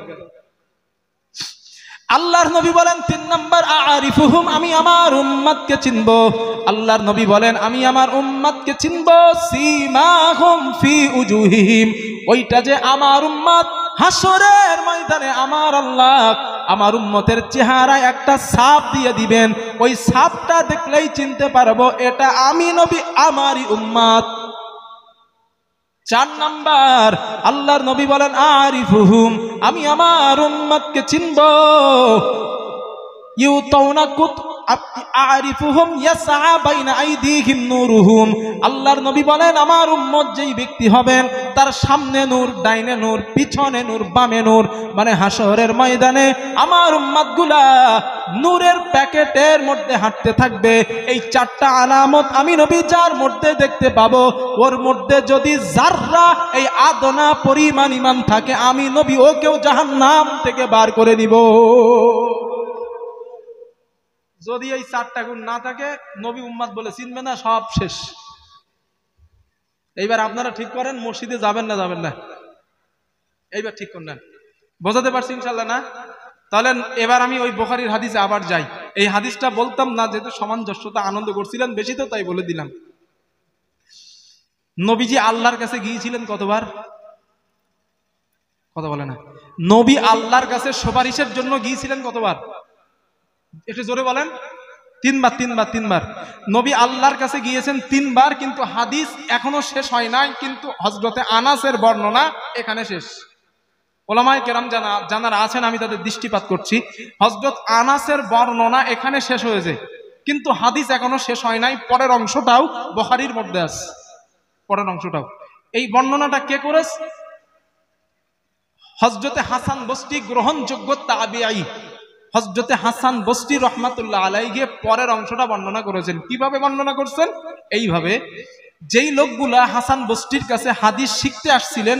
আল্লাহর নবী বলেন 3 নাম্বার আরিফুহুম, আমি আমার উম্মতকে চিনব। আল্লাহর নবী বলেন আমি আমার উম্মতকে চিনব সীমাহুম ফি উজুহিহিম, ওইটা যে আমার উম্মত হাসরের ময়দানে আমার আল্লাহ আমার উম্মতের চেহারায় একটা ছাপ দিয়ে দিবেন, ওই ছাপটা দেখলেই চিনতে পারবো এটা আমি নবী, আমারই উম্মত। 4 নাম্বার আল্লাহর নবী বলেন আরিফুহুম, আমি আমার উম্মতকে চিনব ইউতাউনা আরিফুহুম ইয়াসআ বাইনা আইদিহিম নূরুহুম। আল্লাহর নবী বলেন আমার উম্মত যেই ব্যক্তি হবেন, তার সামনে নূর, ডাইনে নূর, পিছনে নূর, বামে নূর, মানে হাসরের ময়দানে আমার উম্মতগুলা নূরের প্যাকেটের মধ্যে হাঁটতে থাকবে। এই 4টা আলামত আমি নবী যার মধ্যে দেখতে পাবো, ওর মধ্যে যদি যাররা এই আদনা পরিমাণ ঈমান থাকে, আমি নবী ওকেও জাহান্নাম থেকে বার করে দিব। যদি এই 4টা গুণ না থাকে, নবী উম্মত বলে চিনবে না, সব শেষ। এইবার আপনারা ঠিক করেন, মসজিদে যাবেন না যাবেন না, এইবার ঠিক করেন। বোঝাতে পারছি ইনশাআল্লাহ না? তাহলে এবার আমি ওই বুখারীর হাদিসে আবার যাই। এই হাদিসটা বলতাম না, যেহেতু সামঞ্জস্যতা আনন্দ করছিলেন বেশি, তো তাই বলে দিলাম। নবীজি আল্লাহর কাছে গিয়েছিলেন কতবার? কথা বলে না। নবী আল্লাহর কাছে সুপারিশের জন্য গিয়েছিলেন কতবার? একটু জোরে বলেন। তিনবার। নবী আল্লাহর কাছে গিয়েছেন তিনবার, কিন্তু হাদিস এখনো শেষ হয় নাই, কিন্তু হযরতে আনাসের বর্ণনা এখানে শেষ। ওলামায়ে কেরাম যারা আছেন আমি তাদের দৃষ্টিপাত করছি, হযরত আনাসের বর্ণনা এখানে শেষ হয়েছে, কিন্তু হাদিস এখনো শেষ হয় নাই। পরের অংশটাও বুখারীর মধ্যে আছে, পরের অংশটাও। এই বর্ণনাটা কে করেছে? হযরতে হাসান বসরি, গ্রহণযোগ্য তাবিঈ হযরতে হাসান বসরি রহমাতুল্লাহ আলাইহি পরের অংশটা বর্ণনা করেছেন। কিভাবে বর্ণনা করছেন? এইভাবে, যেই লোকগুলা হাসান বসরির কাছে হাদিস শিখতে আসছিলেন,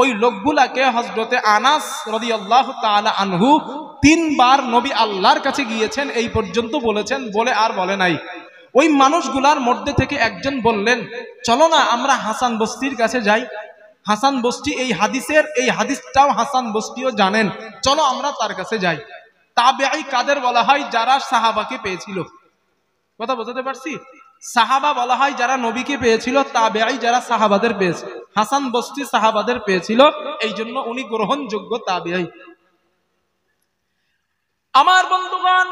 ওই লোকগুলাকে হযরতে আনাস রাদিয়াল্লাহু তাআলা আনহু তিনবার নবী আল্লাহর কাছে গিয়েছেন এই পর্যন্ত বলেছেন, বলে আর বলে নাই। ওই মানুষগুলার মধ্যে থেকে একজন বললেন, চলো না আমরা হাসান বসরির কাছে যাই। হাসান বসরি এই হাদিসটাও হাসান বসরিও জানেন, চলো আমরা তার কাছে যাই। তাবেঈ কাদের বলা হয়? যারা সাহাবাকে পেয়েছিল। কথা বোঝাতে পারছি? সাহাবা বলা হয় যারা নবীকে পেয়েছিল, তাবেঈ যারা সাহাবাদের পেয়েছে। হাসান বসরি সাহাবাদের পেয়েছিল, এই জন্য উনি গ্রহণযোগ্য তাবেঈ। আমার বন্ধুগণ,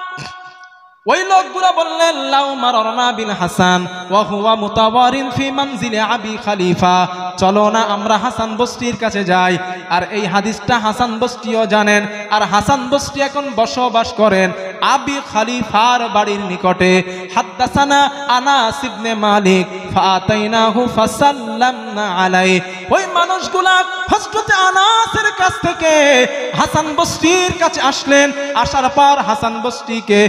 ওই লোকগুলো বললেন, লাউ মারনা বিল হাসান ওয়া হুয়া মুতাওয়ারিন ফি মানজিলি আবি খলিফা, চলো না আমরা হাসান বসরির কাছে যাই। আর এই হাদিসটা হাসান বসরিও জানেন, আর হাসান বসরি এখন বসবাস করেন আবি খলিফার বাড়ির নিকটে। হাদাসানা আনাস ইবনে মালিক ফাতাইনাহু ফাসাল্লামনা আলাইহি, ওই মানুষগুলা হযরত আনাসের কাছ থেকে হাসান বসরির কাছে আসলেন, আসার পর হাসান বসরিকে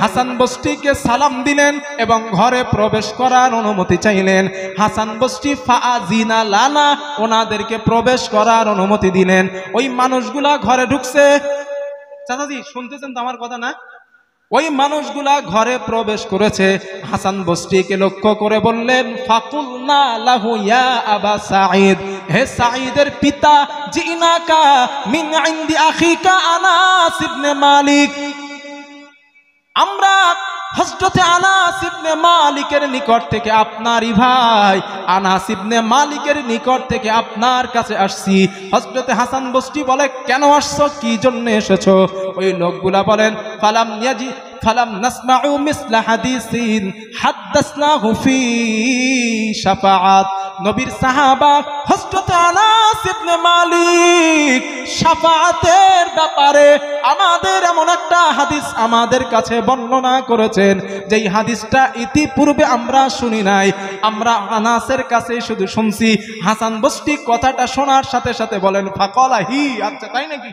হাসান বসরিকে সালাম দিলেন এবং ঘরে প্রবেশ করার অনুমতি চাইলেন। হাসান বসরি ফাআযিনা লানা, ওনাদেরকে প্রবেশ করার অনুমতি দিলেন। ওই মানুষগুলা ঘরে ঢুকছে। চাচাজি শুনতেছেন তো আমার কথা না? ওই মানুষগুলা ঘরে প্রবেশ করেছে। হাসান বসরিকে লক্ষ্য করে বললেন, ফাকুলনা লাহু ইয়া আবা সাঈদ, হে সাঈদের পিতা, জিনাকা মিন ইনদি আখিকা আনাস ইবনে মালিক, আমরা হযরতে আনাস ইবনে মালিকের নিকট থেকে, আপনারই ভাই আনাস ইবনে মালিকের নিকট থেকে আপনার কাছে আসছি। হযরতে হাসান বসরি বলে, কেন আসছো, কি জন্য এসেছো? ওই লোকগুলা বলেন, ফালাম নাসমাউ মিসলা হাদিসিন হাদাসনাহু ফি শাফাআত, নবীর সাহাবা হযরত আনাস ইবনে মালিক শাফাআতের ব্যাপারে আমাদের এমন একটা হাদিস আমাদের কাছে বর্ণনা করেছেন, যেই হাদিসটা ইতিপূর্বে আমরা শুনি নাই, আমরা আনাসের কাছে শুধু শুনছি। হাসান বসরি কথাটা শোনার সাথে সাথে বলেন, ফাকালাহি, আচ্ছা তাই নাকি?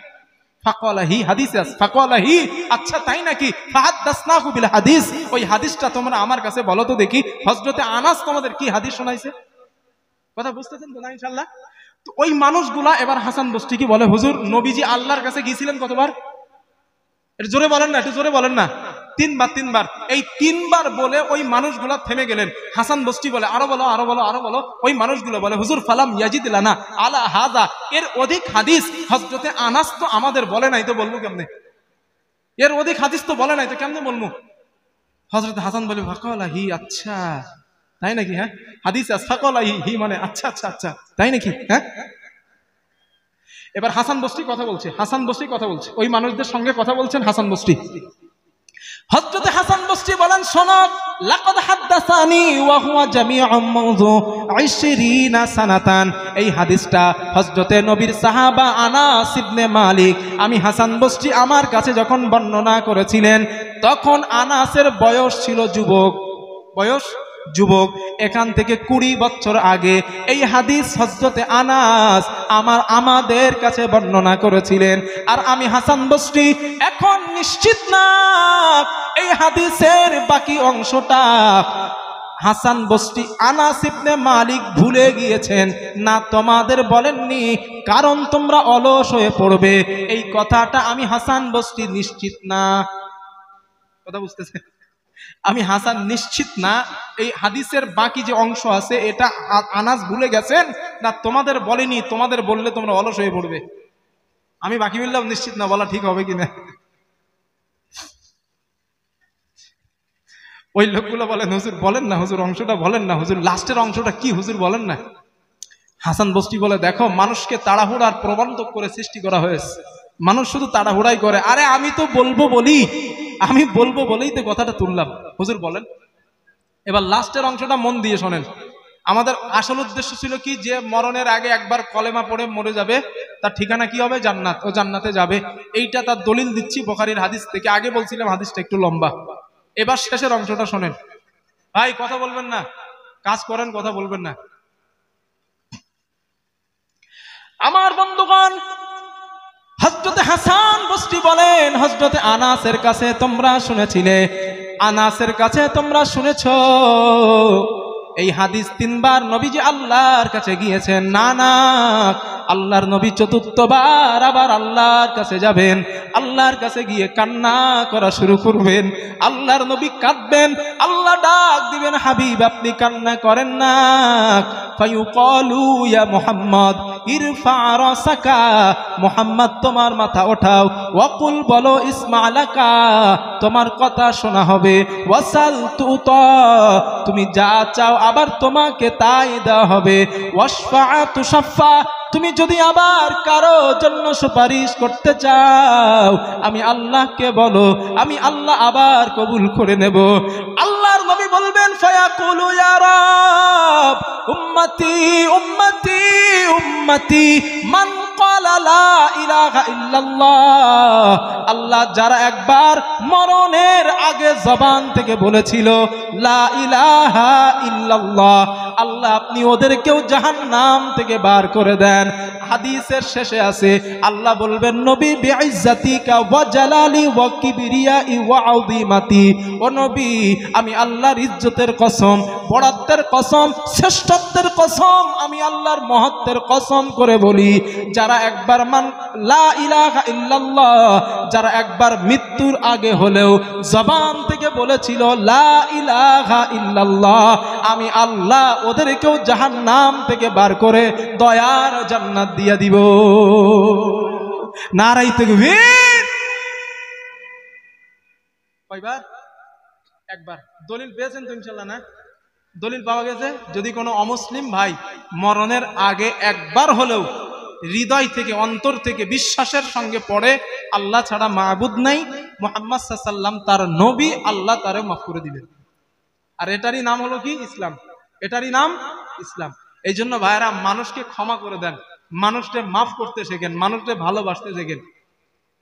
ফাকালাহি হাদিস, ফাকালাহি, আচ্ছা তাই নাকি? ফাহাদাসনাহু বিল হাদিস, ওই হাদিসটা তোমরা আমার কাছে বলো তো দেখি, হযরতে আনাস তোমাদের কি হাদিস শোনাইছে? কথা বুঝতেছেন তো না ইনশাআল্লাহ? তো ওই মানুষগুলা এবার হাসান বসরি কি বলে, হুজুর নবীজি আল্লাহর কাছে গিয়েছিলেন কতবার? একটু জোরে বলেন না, একটু জোরে বলেন না। তিনবার। এই তিনবার বলে ওই মানুষগুলা থেমে গেলেন। হাসান বসরি বলে, আরো বলো। ওই মানুষগুলো বলে, হুজুর ফালাম ইয়াজিদ লানা আলা হাযা, এর অধিক হাদিস হযরতে আনাস তো আমাদের বলে নাই, তো বলবো কেমনে? এর অধিক হাদিস তো বলে নাই, তো কেমনে বলবো? হযরত হাসান বলে, ফাকালাহি, আচ্ছা তাই নাকি? হ্যাঁ, হাদিস ফাকালাহি মানে আচ্ছা, তাই নাকি? হ্যাঁ। এবার হাসান বসরি কথা বলছে, ওই মানুষদের সঙ্গে কথা বলছেন হাসান বসরি। হযরত হাসান বসরি বলেন, শোনো, লাকাদ হাদাসানি ওয়া হুয়া জামিউম মাউযু 20 সানাতান, এই হাদিসটা হযরতে নবীর সাহাবা আনাস ইবনে মালিক, আমি হাসান বসরি আমার কাছে যখন বর্ণনা করেছিলেন, তখন আনাসের বয়স ছিল যুবক, এখান থেকে 20 বছর আগে এই হাদিস হযরতে আনাস আমাদের কাছে বর্ণনা করেছিলেন। আর আমি হাসান বসরি এখন নিশ্চিত না এই হাদিসের বাকি অংশটা হাসান বসরি আনাস ইবনে মালিক ভুলে গিয়েছেন না তোমাদের বলেননি, কারণ তোমরা অলস হয়ে পড়বে, এই কথাটা আমি হাসান বসরি নিশ্চিত না। কথা বুঝতেছেন? আমি হাসান নিশ্চিত না এই হাদিসের বাকি যে অংশ আছে এটা আনাস ভুলে গেছেন না তোমাদের বলেনি, তোমাদের বললে তোমরা অলস হয়ে পড়বে। আমি বাকি বললাম নিশ্চিত না, বলা ঠিক হবে কিনা? ওই লোকগুলো বলেন হুজুর বলেন না, হুজুর অংশটা বলেন না, হুজুর লাস্টের অংশটা কি হুজুর বলেন না। হাসান বস্তি বলে, দেখো মানুষকে তাড়াহুড়ার প্রবন্ধক করে সৃষ্টি করা হয়েছে, মানুষ শুধু তাড়াহুড়াই করে। আরে আমি তো বলবো বলেই তো কথাটা তুললাম, হুজুর বলেন। এবার লাস্টের অংশটা মন দিয়ে শোনেন। আমাদের আসল উদ্দেশ্য ছিল কি, যে মরণের আগে একবার কলেমা পড়ে মরে যাবে তার ঠিকানা কি হবে? জান্নাত, ও জান্নাতে যাবে। এইটা তার দলিল দিচ্ছি বুখারীর হাদিস থেকে। আগে বলছিলাম হাদিসটা একটু লম্বা। এবার শেষের অংশটা শোনেন। ভাই কথা বলবেন না, কাজ করেন, কথা বলবেন না। আমার বন্ধুগণ, হযরত হাসান বসরি বলেন, হযরত আনাসের কাছে তোমরা শুনেছিলে, আনাসের কাছে তোমরা শুনেছো এই হাদিস 3 বার নবীজি আল্লাহর কাছে গিয়েছেন। না না, আল্লাহর নবী চতুর্থবার আবার আল্লাহর কাছে যাবেন, আল্লাহর কাছে গিয়ে কান্না করা শুরু করবেন। আল্লাহর নবী কাঁদবেন, আল্লাহ ডাক দিবেন, হাবিব আপনি কান্না করেন না। ফায়ুকালু ইয়া মুহাম্মদ ইরফা রাসাকা, মুহাম্মদ তোমার মাথা ওঠাও, ওয়াকুল বলো ইসমালাকা, তোমার কথা শোনা হবে, ওয়াসাল তুতা, তুমি যা চাও আবার তোমাকে তাই দেওয়া হবে, ওয়াশফা তুশাফা, তুমি যদি আবার কারো জন্য সুপারিশ করতে চাও আমি আল্লাহকে বলো, আমি আল্লাহ আবার কবুল করে নেব। আল্লাহর নবী বলবেন, ফায়াকুলু ইয়া রাব উম্মতি উম্মতি উম্মতি মান ক্বালা লা ইলাহা ইল্লাল্লাহ, আল্লাহ যারা একবার মরণের আগে জবান থেকে বলেছিল লা ইলাহা ইল্লাল্লাহ, আল্লাহ আপনি ওদেরকেও জাহান্নাম থেকে বার করে দেন। হাদিসের শেষে আছে আল্লাহ বলবেন, নবী বিইজ্জাতিকা ওয়া জালালি ওয়া কিবরিয়াই ওয়া আযীমাতি, ও নবী আমি আল্লাহর ইজ্জতের কসম, বড়ত্বের কসম, শ্রেষ্ঠত্বের কসম, আমি আল্লাহর মহত্বের কসম করে বলি, যারা একবার লা ইলাহা ইল্লাল্লাহ, যারা একবার মৃত্যুর আগে হলেও জবান থেকে বলেছিল লা ইলাহা ইল্লাল্লাহ, আমি আল্লাহ ওদেরকেও জাহান্নাম থেকে বার করে দয়ার জান্নাত দিয়া দিব। নারায়ে তাকবীর। কয়বার? একবার। দলিল পেয়েছেন তো ইনশাআল্লাহ? না, দলিল পাওয়া গেছে। যদি কোনো অমুসলিম ভাই মরণের আগে একবার হলেও হৃদয় থেকে, অন্তর থেকে বিশ্বাসের সঙ্গে পড়ে আল্লাহ ছাড়া মাবুদ নাই, মুহাম্মদ সাল্লাল্লাহু আলাইহি ওয়াসাল্লাম তার নবী, আল্লাহ তারে মাফ করে দিবেন। আর এটারই নাম হলো কি? ইসলাম। এটারই নাম ইসলাম। এই জন্য ভাইরা মানুষকে ক্ষমা করে দেন, মানুষকে মাফ করতে শেখেন, মানুষকে ভালোবাসতে শেখেন।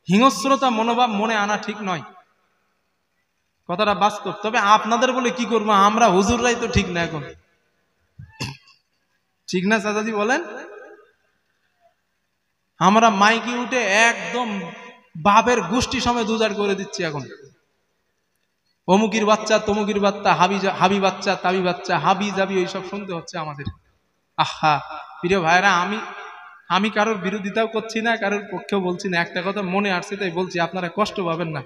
হিংস্রতা মনোভাব মনে আনা ঠিক নয়, কথাটা বাস্তব। তবে আপনাদের বলে কি করবো, আমরা হুজুররাই তো ঠিক না এখন, ঠিক না চাচাজি বলেন? আমরা মাইকে উঠে একদম বাপের গোষ্ঠী সমেত উজাড় করে দিচ্ছি এখন। অমুকির বাচ্চা, তমুকির বাচ্চা, হাবি বাচ্চা, তাবি বাচ্চা, হাবি জাবি এইসব শুনতে হচ্ছে আমাদের। আহা প্রিয় ভাইরা, আমি কারোর বিরোধিতাও করছি না, কারোর পক্ষেও বলছি না। একটা কথা মনে আসছে তাই বলছি, আপনারা কষ্ট পাবেন না।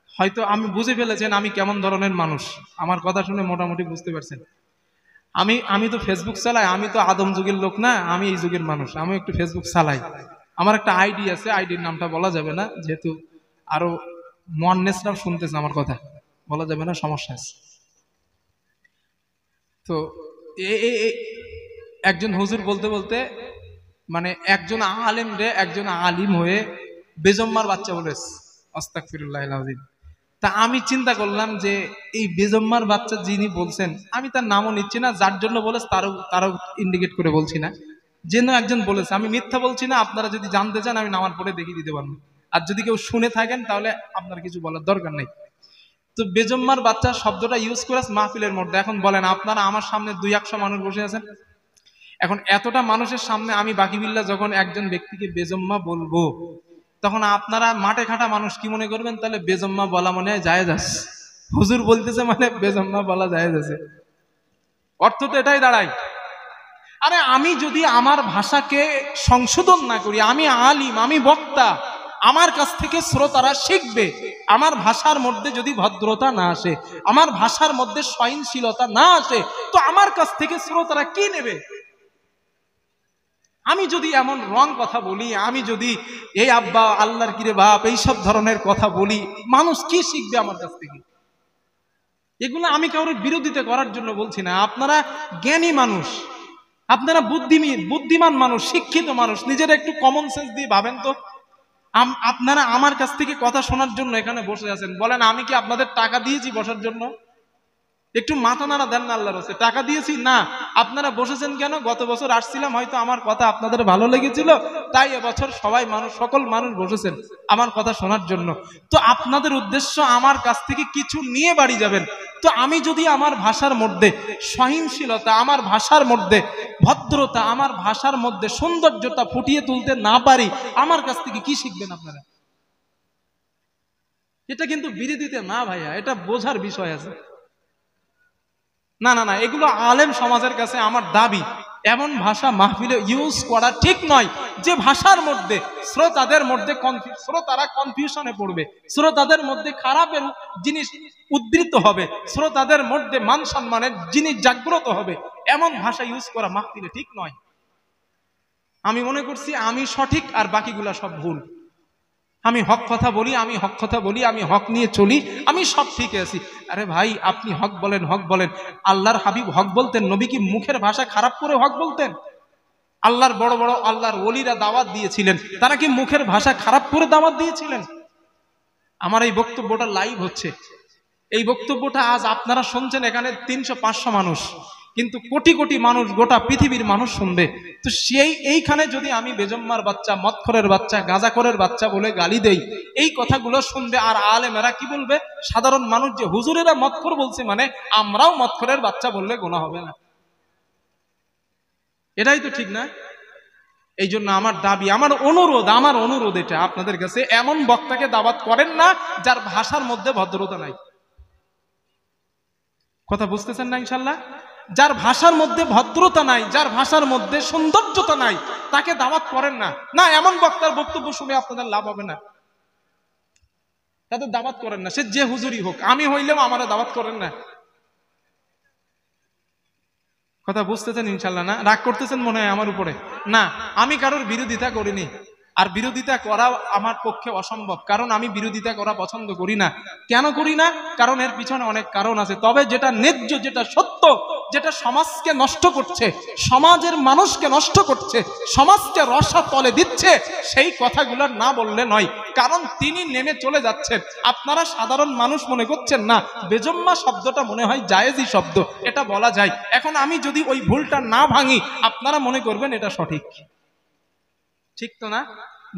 হয়তো আমি বুঝে ফেলেছেন আমি কেমন ধরনের মানুষ, আমার কথা শুনে মোটামুটি বুঝতে পারছেন। আমি তো ফেসবুক চালাই, আমি তো আদম যুগের লোক না, আমি এই যুগের মানুষ। আমি একটু ফেসবুক চালাই, আমার একটা আইডি আছে, আইডির নামটা বলা যাবে না, যেহেতু আরো মুয়ান্নেসরাও শুনতেছে আমার কথা, বলা যাবে না, সমস্যা আছে। তো একজন হুজুর বলতে বলতে, মানে একজন আলিম হয়ে বেজম্মার বাচ্চা বলেছে, আস্তাগফিরুল্লাহিল আযীম। তা আমি চিন্তা করলাম যে এই বেজম্মার বাচ্চা যিনি বলছেন, আমি তার নামও নিচ্ছি না, যার জন্য বলেছে তারও ইন্ডিকেট করে বলছি না, যেন একজন বলেছে। আমি মিথ্যা বলছি না, আপনারা যদি জানতে চান আমি নামার পরে দেখিয়ে দিতে পারবো। আর যদি কেউ শুনে থাকেন তাহলে আপনার কিছু বলার দরকার নেই। তো বেজম্মার বাচ্চা শব্দটা ইউজ করে মাহফিলের মধ্যে। এখন বলেন, আপনারা আমার সামনে 200 মানুষ বসে আছেন, এখন এতটা মানুষের সামনে আমি বাকিবিল্লাহ যখন একজন ব্যক্তিকে বেজম্মা বলবো, তখন আপনারা মাঠে খাটা মানুষ কি মনে করবেন? তাহলে বেজম্মা বলা মনে হয় জায়েজ আছে, হুজুর বলতেছে মানে বেজম্মা বলা জায়েজ আছে, অর্থ তো এটাই দাঁড়ায়। আরে আমি যদি আমার ভাষাকে সংশোধন না করি, আমি আলিম, আমি বক্তা, আমার কাছ থেকে শ্রোতারা শিখবে। আমার ভাষার মধ্যে যদি ভদ্রতা না আসে, আমার ভাষার মধ্যে সহনশীলতা না আসে, তো আমার কাছ থেকে শ্রোতারা কি নেবে? আমি যদি এমন রং কথা বলি, আমি যদি এই আব্বা আল্লাহর কিরে বাপ এইসব ধরনের কথা বলি, মানুষ কি শিখবে আমার কাছ থেকে? এগুলো আমি কারোর বিরোধিতা করার জন্য বলছি না। আপনারা জ্ঞানী মানুষ, আপনারা বুদ্ধিমান মানুষ, শিক্ষিত মানুষ, নিজের একটু কমন সেন্স দিয়ে ভাবেন তো। আপনারা আমার কাছ থেকে কথা শোনার জন্য এখানে বসে আছেন, বলেন আমি কি আপনাদের টাকা দিয়েছি বসার জন্য? একটু মাথা নাড়া দেন না আল্লাহর রাস্তায়। টাকা দিয়েছি না। আপনারা বসেছেন কেন? গত বছর আসছিলাম, হয়তো আমার কথা আপনাদের ভালো লেগেছিল, তাই এবছর সবাই মানুষ, সকল মানুষ বসেছেন আমার কথা শোনার জন্য। তো আপনাদের উদ্দেশ্য আমার কাছ থেকে কিছু নিয়ে বাড়ি যাবেন। তো আমি যদি আমার ভাষার মধ্যে সহিংসীলতা, আমার ভাষার মধ্যে ভদ্রতা, আমার ভাষার মধ্যে সৌন্দর্যতা ফুটিয়ে তুলতে না পারি, আমার কাছ থেকে কি শিখবেন আপনারা? এটা কিন্তু বিরোধিতা না ভাইয়া, এটা বোঝার বিষয় আছে। না না না, এগুলো আলেম সমাজের কাছে আমার দাবি, এমন ভাষা মাহফিলে ইউজ করা ঠিক নয় যে ভাষার মধ্যে শ্রোতারা কনফিউশনে পড়বে, শ্রোতাদের মধ্যে খারাপের জিনিস উদ্ধৃত হবে, শ্রোতাদের মধ্যে মান সম্মানের জিনিস জাগ্রত হবে। এমন ভাষা ইউজ করা মাহফিলে ঠিক নয়। আমি মনে করছি আমি সঠিক আর বাকিগুলা সব ভুল। আমি হক কথা বলি, আমি হক কথা বলি, আমি হক নিয়ে চলি, আমি সব ঠিক আছি। আরে ভাই, আপনি হক বলেন, হক বলেন। আল্লাহর হাবিব হক বলতেন, নবী কি মুখের ভাষা খারাপ করে হক বলতেন? আল্লাহর বড় বড় আল্লাহর ওলিরা দাওয়াত দিয়েছিলেন, তারা কি মুখের ভাষা খারাপ করে দাওয়াত দিয়েছিলেন? আমার এই বক্তব্যটা লাইভ হচ্ছে, এই বক্তব্যটা আজ আপনারা শুনছেন এখানে 300-500 মানুষ, কিন্তু কোটি কোটি মানুষ, গোটা পৃথিবীর মানুষ শুনবে। তো এইখানে যদি আমি বেজম্মার বাচ্চা, মদখোরের বাচ্চা, গাঁজাখোরের বাচ্চা বলে গালি দেই, এই কথাগুলো শুনবে আর আলেমেরা কি বলবে? সাধারণ মানুষ যে হুজুরেরা মদখোর বলছে মানে আমরাও মদখোরের বাচ্চা বললে গোনা হবে না। এটাই তো ঠিক না? এই জন্য আমার দাবি, আমার অনুরোধ এটা আপনাদের কাছে, এমন বক্তাকে দাওয়াত করেন না যার ভাষার মধ্যে ভদ্রতা নাই। কথা বুঝতেছেন না? ইনশাল্লাহ, যার ভাষার মধ্যে ভদ্রতা নাই, যার ভাষার মধ্যে সৌন্দর্যতা নাই, তাকে দাওয়াত করেন না। না, এমন বক্তার বক্তব্য শুনে আপনাদের লাভ হবে না, তাদের দাওয়াত করেন না, সে যে হুজুরই হোক। আমি হইলেও আমারে দাওয়াত করেন না। কথা বুঝতেছেন ইনশাল্লাহ? না রাগ করতেছেন মনে হয় আমার উপরে? না, আমি কারোর বিরোধিতা করিনি, আর বিরোধিতা করা আমার পক্ষে অসম্ভব, কারণ আমি বিরোধিতা করা পছন্দ করি না। কেন করি না? কারণ এর পিছনে অনেক কারণ আছে। তবে যেটা ন্যায্য, যেটা সত্য, যেটা সমাজকে নষ্ট করছে, সমাজের মানুষকে নষ্ট করছে, সমাজকে রসাতলে দিচ্ছে, সেই কথাগুলো না বললে নয়। কারণ তিনি নেমে চলে যাচ্ছেন। আপনারা সাধারণ মানুষ মনে করছেন না, বেজম্মা শব্দটা মনে হয় জায়েজি শব্দ, এটা বলা যায়। এখন আমি যদি ওই ভুলটা না ভাঙি, আপনারা মনে করবেন এটা সঠিক। ঠিক তো না?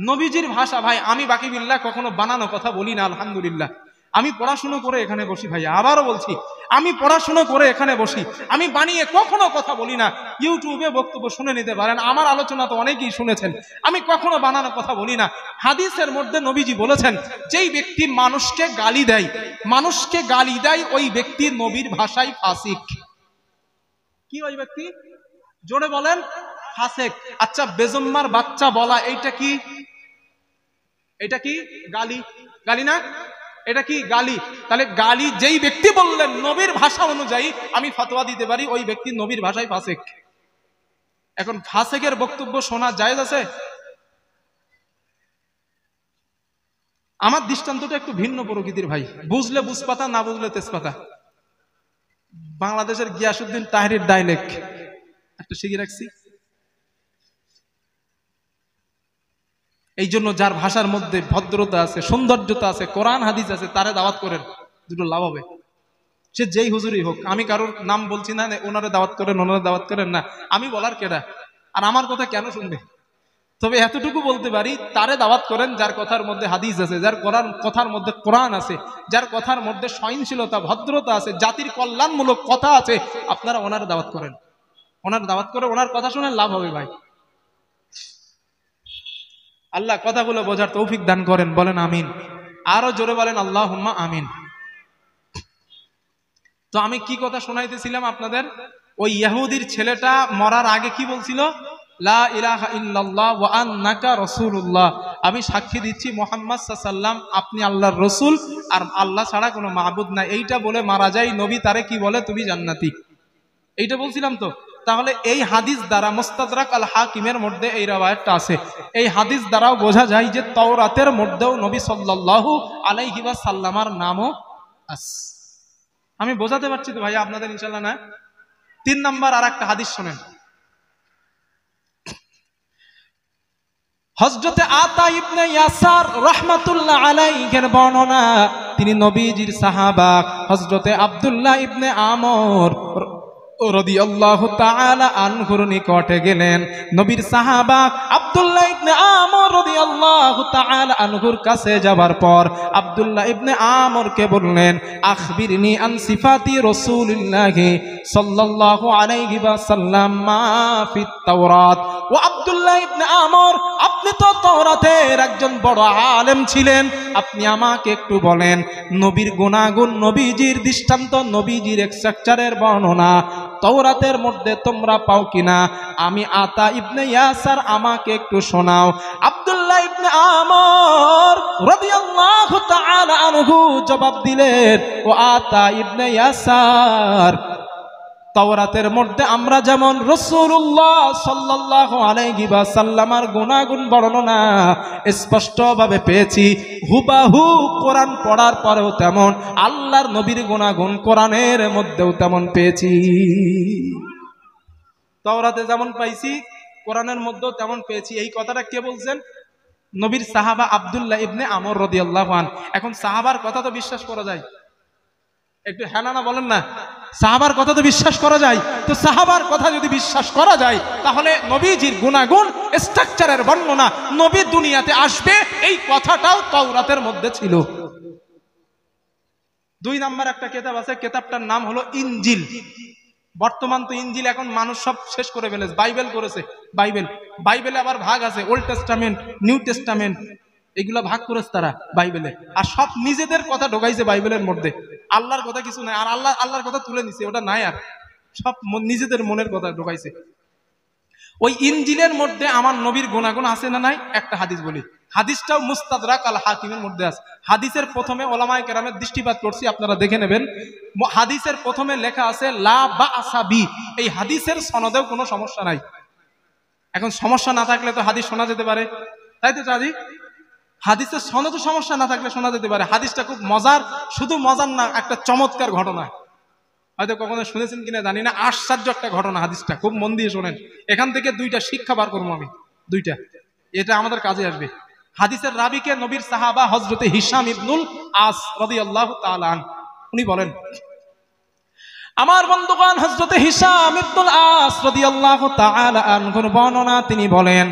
নবীজির ভাষা ভাই, আমি বাকি বিল্লাহ কখনো বানানো কথা বলি না। আলহামদুলিল্লাহ, আমি পড়াশুনো করে এখানে বসি ভাই, আবারও বলছি, আমি পড়াশুনো করে এখানে বসি, আমি বানিয়ে কখনো কথা বলি না। ইউটিউবে বক্তব্য শুনে নিতে পারেন, আমার আলোচনা তো অনেকেই শুনেছেন। আমি কখনো বানানো কথা বলি না। হাদিসের মধ্যে নবীজি বলেছেন, যেই ব্যক্তি মানুষকে গালি দেয়, ওই ব্যক্তি নবীর ভাষায় ফাসিক। কি ওই ব্যক্তি? জোরে বলেন, ফাসেক। আচ্ছা, বেজম্মার বাচ্চা বলা এইটা কি? এটা কি গালি? গালি না? এটা কি গালি? তাহলে গালি যেই ব্যক্তি বললেন নবীর ভাষা অনুযায়ী, আমি ফতোয়া দিতে পারি ওই ব্যক্তি নবীর ভাষায় ফাসেক। এখন ফাসেকের বক্তব্য শোনা জায়েজ আছে? আমার দৃষ্টান্তটা একটু ভিন্ন প্রকৃতির ভাই, বুঝলে বুঝপাতা, না বুঝলে তেজপাতা। বাংলাদেশের গিয়াসউদ্দিন তাহরির ডাইলেক্ট একটা শিখে রাখছি। এই জন্য যার ভাষার মধ্যে ভদ্রতা আছে, সৌন্দর্যতা আছে, কোরআন হাদিস আছে, তারে দাওয়াত করেন, দুটো লাভ হবে। সে যেই হুজুরই হোক, আমি কারোর নাম বলছি না, ওনারে দাওয়াত করেন, ওনারে দাওয়াত করেন না, আমি বলার কেডা? আর আমার কথা কেন শুনবে? তবে এতটুকু বলতে পারি, তারে দাওয়াত করেন যার কথার মধ্যে হাদিস আছে, যার কথার মধ্যে কোরআন আছে, যার কথার মধ্যে সহনশীলতা, ভদ্রতা আছে, জাতির কল্যাণমূলক কথা আছে। আপনারা ওনার দাওয়াত করেন, ওনার দাওয়াত করে ওনার কথা শুনে লাভ হবে ভাই। আল্লাহ কথাগুলো বোঝার তৌফিক দান করেন, বলেন আমিন। আরো জোরে বলেন আল্লাহুম্মা আমিন। তো আমি কি কথা শোনাইতেছিলাম আপনাদের? ওই ইহুদির ছেলেটা মরার আগে কি বলছিল? লা ইলাহা ইল্লাল্লাহ ওয়া আন্নাকা রাসূলুল্লাহ, আমি সাক্ষী দিচ্ছি মুহাম্মদ সাল্লাল্লাহু আলাইহি ওয়াসাল্লাম আপনি আল্লাহর রাসূল, আর আল্লাহ ছাড়া কোনো মাবুদ নাই। এইটা বলে মারা যায়, নবী তারে কি বলে? তুমি জান্নাতি। এইটা বলছিলাম তো। তাহলে এই হাদিস দ্বারা, মুস্তাদরাক আল হাকিমের মধ্যে এই রওয়ায়াতটা আছে, এই হাদিস দ্বারাও বোঝা যায় যে তাওরাতের মধ্যেও নবী সাল্লাল্লাহু আলাইহি ওয়াসাল্লামের নামও আছে। আমি বোঝাতে পারছি তো ভাই আপনাদের ইনশাল্লাহ না? 3 নাম্বার আর একটা হাদিস শোনেন। হযরতে আতা ইবনে ইয়াসার রাহমাতুল্লাহ আলাইহির বর্ণনা, তিনি নবীজির সাহাবা হযরতে আব্দুল্লাহ ইবনে আমর রাদিয়াল্লাহু তাআলা আনহুর নিকটে গেলেন। নবীর সাহাবা আব্দুল্লাহ ইবনে আমর রাদিয়াল্লাহু তাআলা আনহুর কাছে যাবার পর আব্দুল্লাহ ইবনে আমরকে বললেন, আখবিরনি আন সিফাতি রাসূলিল্লাহি সাল্লাল্লাহু আলাইহি ওয়াসাল্লাম মা ফিত তাওরাত। ও আব্দুল্লাহ ইবনে আমর, আপনি তো তাওরাতের একজন বড় আলেম ছিলেন, আপনি আমাকে একটু বলেন নবীর গুনাগুণ, নবীজির দৃষ্টান্ত, নবীজির স্ট্রাকচারের বর্ণনা তাওরাতের মধ্যে তোমরা পাও কিনা? আমি আতা ইবনে ইয়াসার, আমাকে একটু শোনাও। আব্দুল্লাহ ইবনে আমর রাদিয়াল্লাহু তাআলা আনহু জবাব দিলেন, ও আতা ইবনে ইয়াসার, তাওরাতের মধ্যে আমরা যেমন রাসূলুল্লাহ সাল্লাল্লাহু আলাইহি ওয়াসাল্লামের গুনাগুণ বর্ণনা স্পষ্টভাবে পেয়েছি, হুবাহু কোরআন পড়ার পরেও তেমন আল্লাহর নবীর গুনাগুণ কোরআনের মধ্যেও তেমন পেয়েছি। তাওরাতে যেমন পাইছি কোরআনের মধ্যেও তেমন পেয়েছি। এই কথাটা কে বলছেন? নবীর সাহাবা আব্দুল্লাহ ইবনে আমর রাদিয়াল্লাহু আনহু। এখন সাহাবার কথা তো বিশ্বাস করা যায়, একটু হ্যাঁ না বলেন না? সাহাবার কথা তো বিশ্বাস করা যায়। তো সাহাবার কথা যদি বিশ্বাস করা যায়, তাহলে নবীজির গুনাগুণ স্ট্রাকচারের বর্ণনা, নবী দুনিয়াতে আসবে এই কথাটাও তাওরাতের মধ্যে ছিল। 2 নাম্বার একটা কিতাব আছে, কিতাবটার নাম হলো ইনজিল। বর্তমান তো ইনজিল এখন মানুষ সব শেষ করে ফেলেছে, বাইবেল করেছে। বাইবেলে আবার ভাগ আছে, ওল্ড টেস্টামেন্ট, নিউ টেস্টামেন্ট, এগুলা ভাগ করেছে তারা বাইবেলে। আর সব নিজেদের কথা ঢোকাইছে বাইবেলের মধ্যে, আল্লাহর কথা কিছু নাই। আর আল্লাহর কথা তুলে নিছে, ওটা নাই, আর সব নিজেদের মনের কথা ঢোকাইছে। ওই ইনজিলের মধ্যে আমার নবীর গুনাগুণ আছে না নাই? একটা হাদিস বলি, হাদিসটাও মুস্তাদরাক আল হাকিমের মধ্যে আছে। হাদিসের প্রথমে ওলামায়ে কেরামের দৃষ্টিপাত করছি, আপনারা দেখে নেবেন। হাদিসের প্রথমে লেখা আছে লা বা'সা বি। এই হাদিসের সনদেও কোনো সমস্যা নাই। এখন সমস্যা না থাকলে তো হাদিস শোনা যেতে পারে, তাই তো চাঁদি? হাদিসের সনদে সমস্যা না থাকলে শোনা যেতে পারে। হাদিসটা খুব মজার, শুধু মজার না, একটা চমৎকার ঘটনা। হয়তো কখনো শুনেছেন কিনা জানি না, আশ্চর্য একটা ঘটনা। হাদিসটা খুব মন দিয়ে শোনেন, এখান থেকে 2টা শিক্ষা বার করবো আমি, 2টা, এটা আমাদের কাজে আসবে। হাদিসের রাবিকে নবীর সাহাবা হযরতে হিশাম ইবনুল আস রাদিয়াল্লাহু তাআলা আনহু, উনি বলেন, আমার বন্ধুগণ, হযরতে হিশাম ইবনুল আস রাদিয়াল্লাহু তাআলা আনহুর বর্ণনা, তিনি বলেন,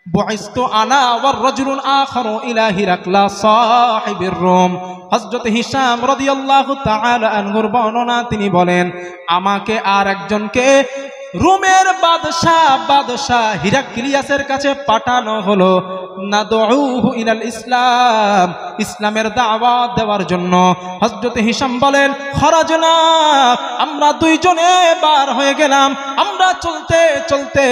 বুইসতু আনা ওয়ার রাজুলুন আখারু ইলা হিরাকলা সাহিবির রোম। হযরত হিশাম রাদিয়াল্লাহু তাআলা আনহুর বর্ণনা, তিনি বলেন, আমাকে আর একজনকে রোমের বাদশা হিরাক্লিয়াসের কাছে পাঠানো হলো, নাদউহু ইলাল ইসলাম, ইসলামের দাওয়াত দেওয়ার জন্য। হযরত হিশাম বলেন, খরাজনা, আমরা 2 জনে বার হয়ে গেলাম। আমরা চলতে চলতে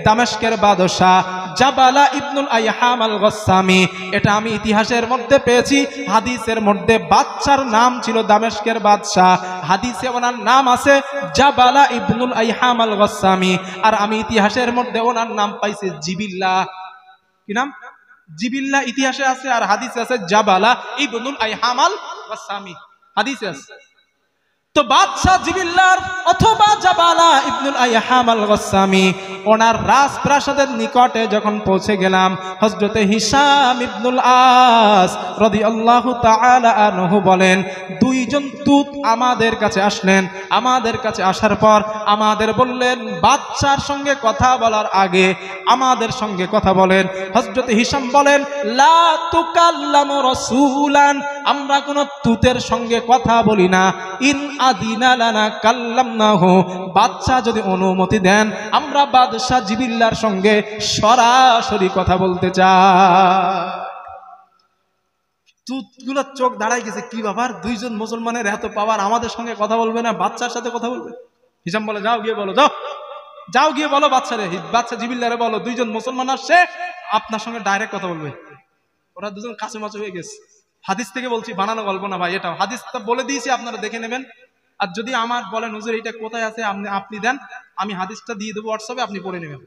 দামেস্কের বাদশা জাবালা ইবনুল আইহাম আল গসামি, এটা আমি ইতিহাসের মধ্যে পেয়েছি, হাদিসের মধ্যে বাদশার নাম ছিল দামেস্কের বাদশা, হাদিসে ওনার নাম আছে জাবালা ইবনুল আইহাম আল গসামি। আর আমি ইতিহাসের মধ্যে ওনার নাম পাইছি জিবিল্লাহ। কি নাম? জিবিল্লাহ ইতিহাসে আছে, আর হাদিসে আছে জাবালা ইবনুল আইহাম আল গসামি, হাদিসে আছে। তো বাদশা জিবিল্লার অথবা জাবালা ইবনুল আইহাম আল গসামি, ওনার রাজপ্রাসাদের নিকটে যখন পৌঁছে গেলাম, হযরতে হিশাম ইবনুল আস রাদিয়াল্লাহু তাআলা আনহু বলেন, 2 জন দূত আমাদের কাছে আসলেন। আমাদের কাছে আসার পর আমাদের বললেন, বাদশার সঙ্গে কথা বলার আগে আমাদের সঙ্গে কথা বলেন। হযরতে হিশাম বলেন, লা তুকাল্লামু রাসূলান, আমরা কোন দূতের সঙ্গে কথা বলি না। ইন আদিনা লানা কাল্লামনাহু, বাদশা যদি অনুমতি দেন আমরা বাদশা জিবিল্লার সঙ্গে সরাসরি কথা বলতে চাই। দূতগুলো চোখ দাঁড়াই গেছে, কি ব্যাপার, 2 জন মুসলমানের এত পাওয়ার, আমাদের সঙ্গে কথা বলবে না, বাদশার সাথে কথা বলবে? হিশাম বলে, যাও গিয়ে বলো, যাও গিয়ে বলো বাদশারে, বাদশা জিবিল্লারে বলো 2 জন মুসলমান আসছে, আপনার সঙ্গে ডাইরেক্ট কথা বলবে। ওরা 2 জন কাছেমাচে হয়ে গেছে। হাদিস থেকে বলছি, বানানো গল্প না ভাই, এটাও হাদিসটা বলে দিয়েছি, আপনারা দেখে নেবেন। আর যদি আমার বলেন হুজুর এটা কোথায় আছে, আপনি দেন, আমি হাদিসটা দিয়ে দেবো হোয়াটসঅ্যাপে, আপনি পড়ে নেবেন।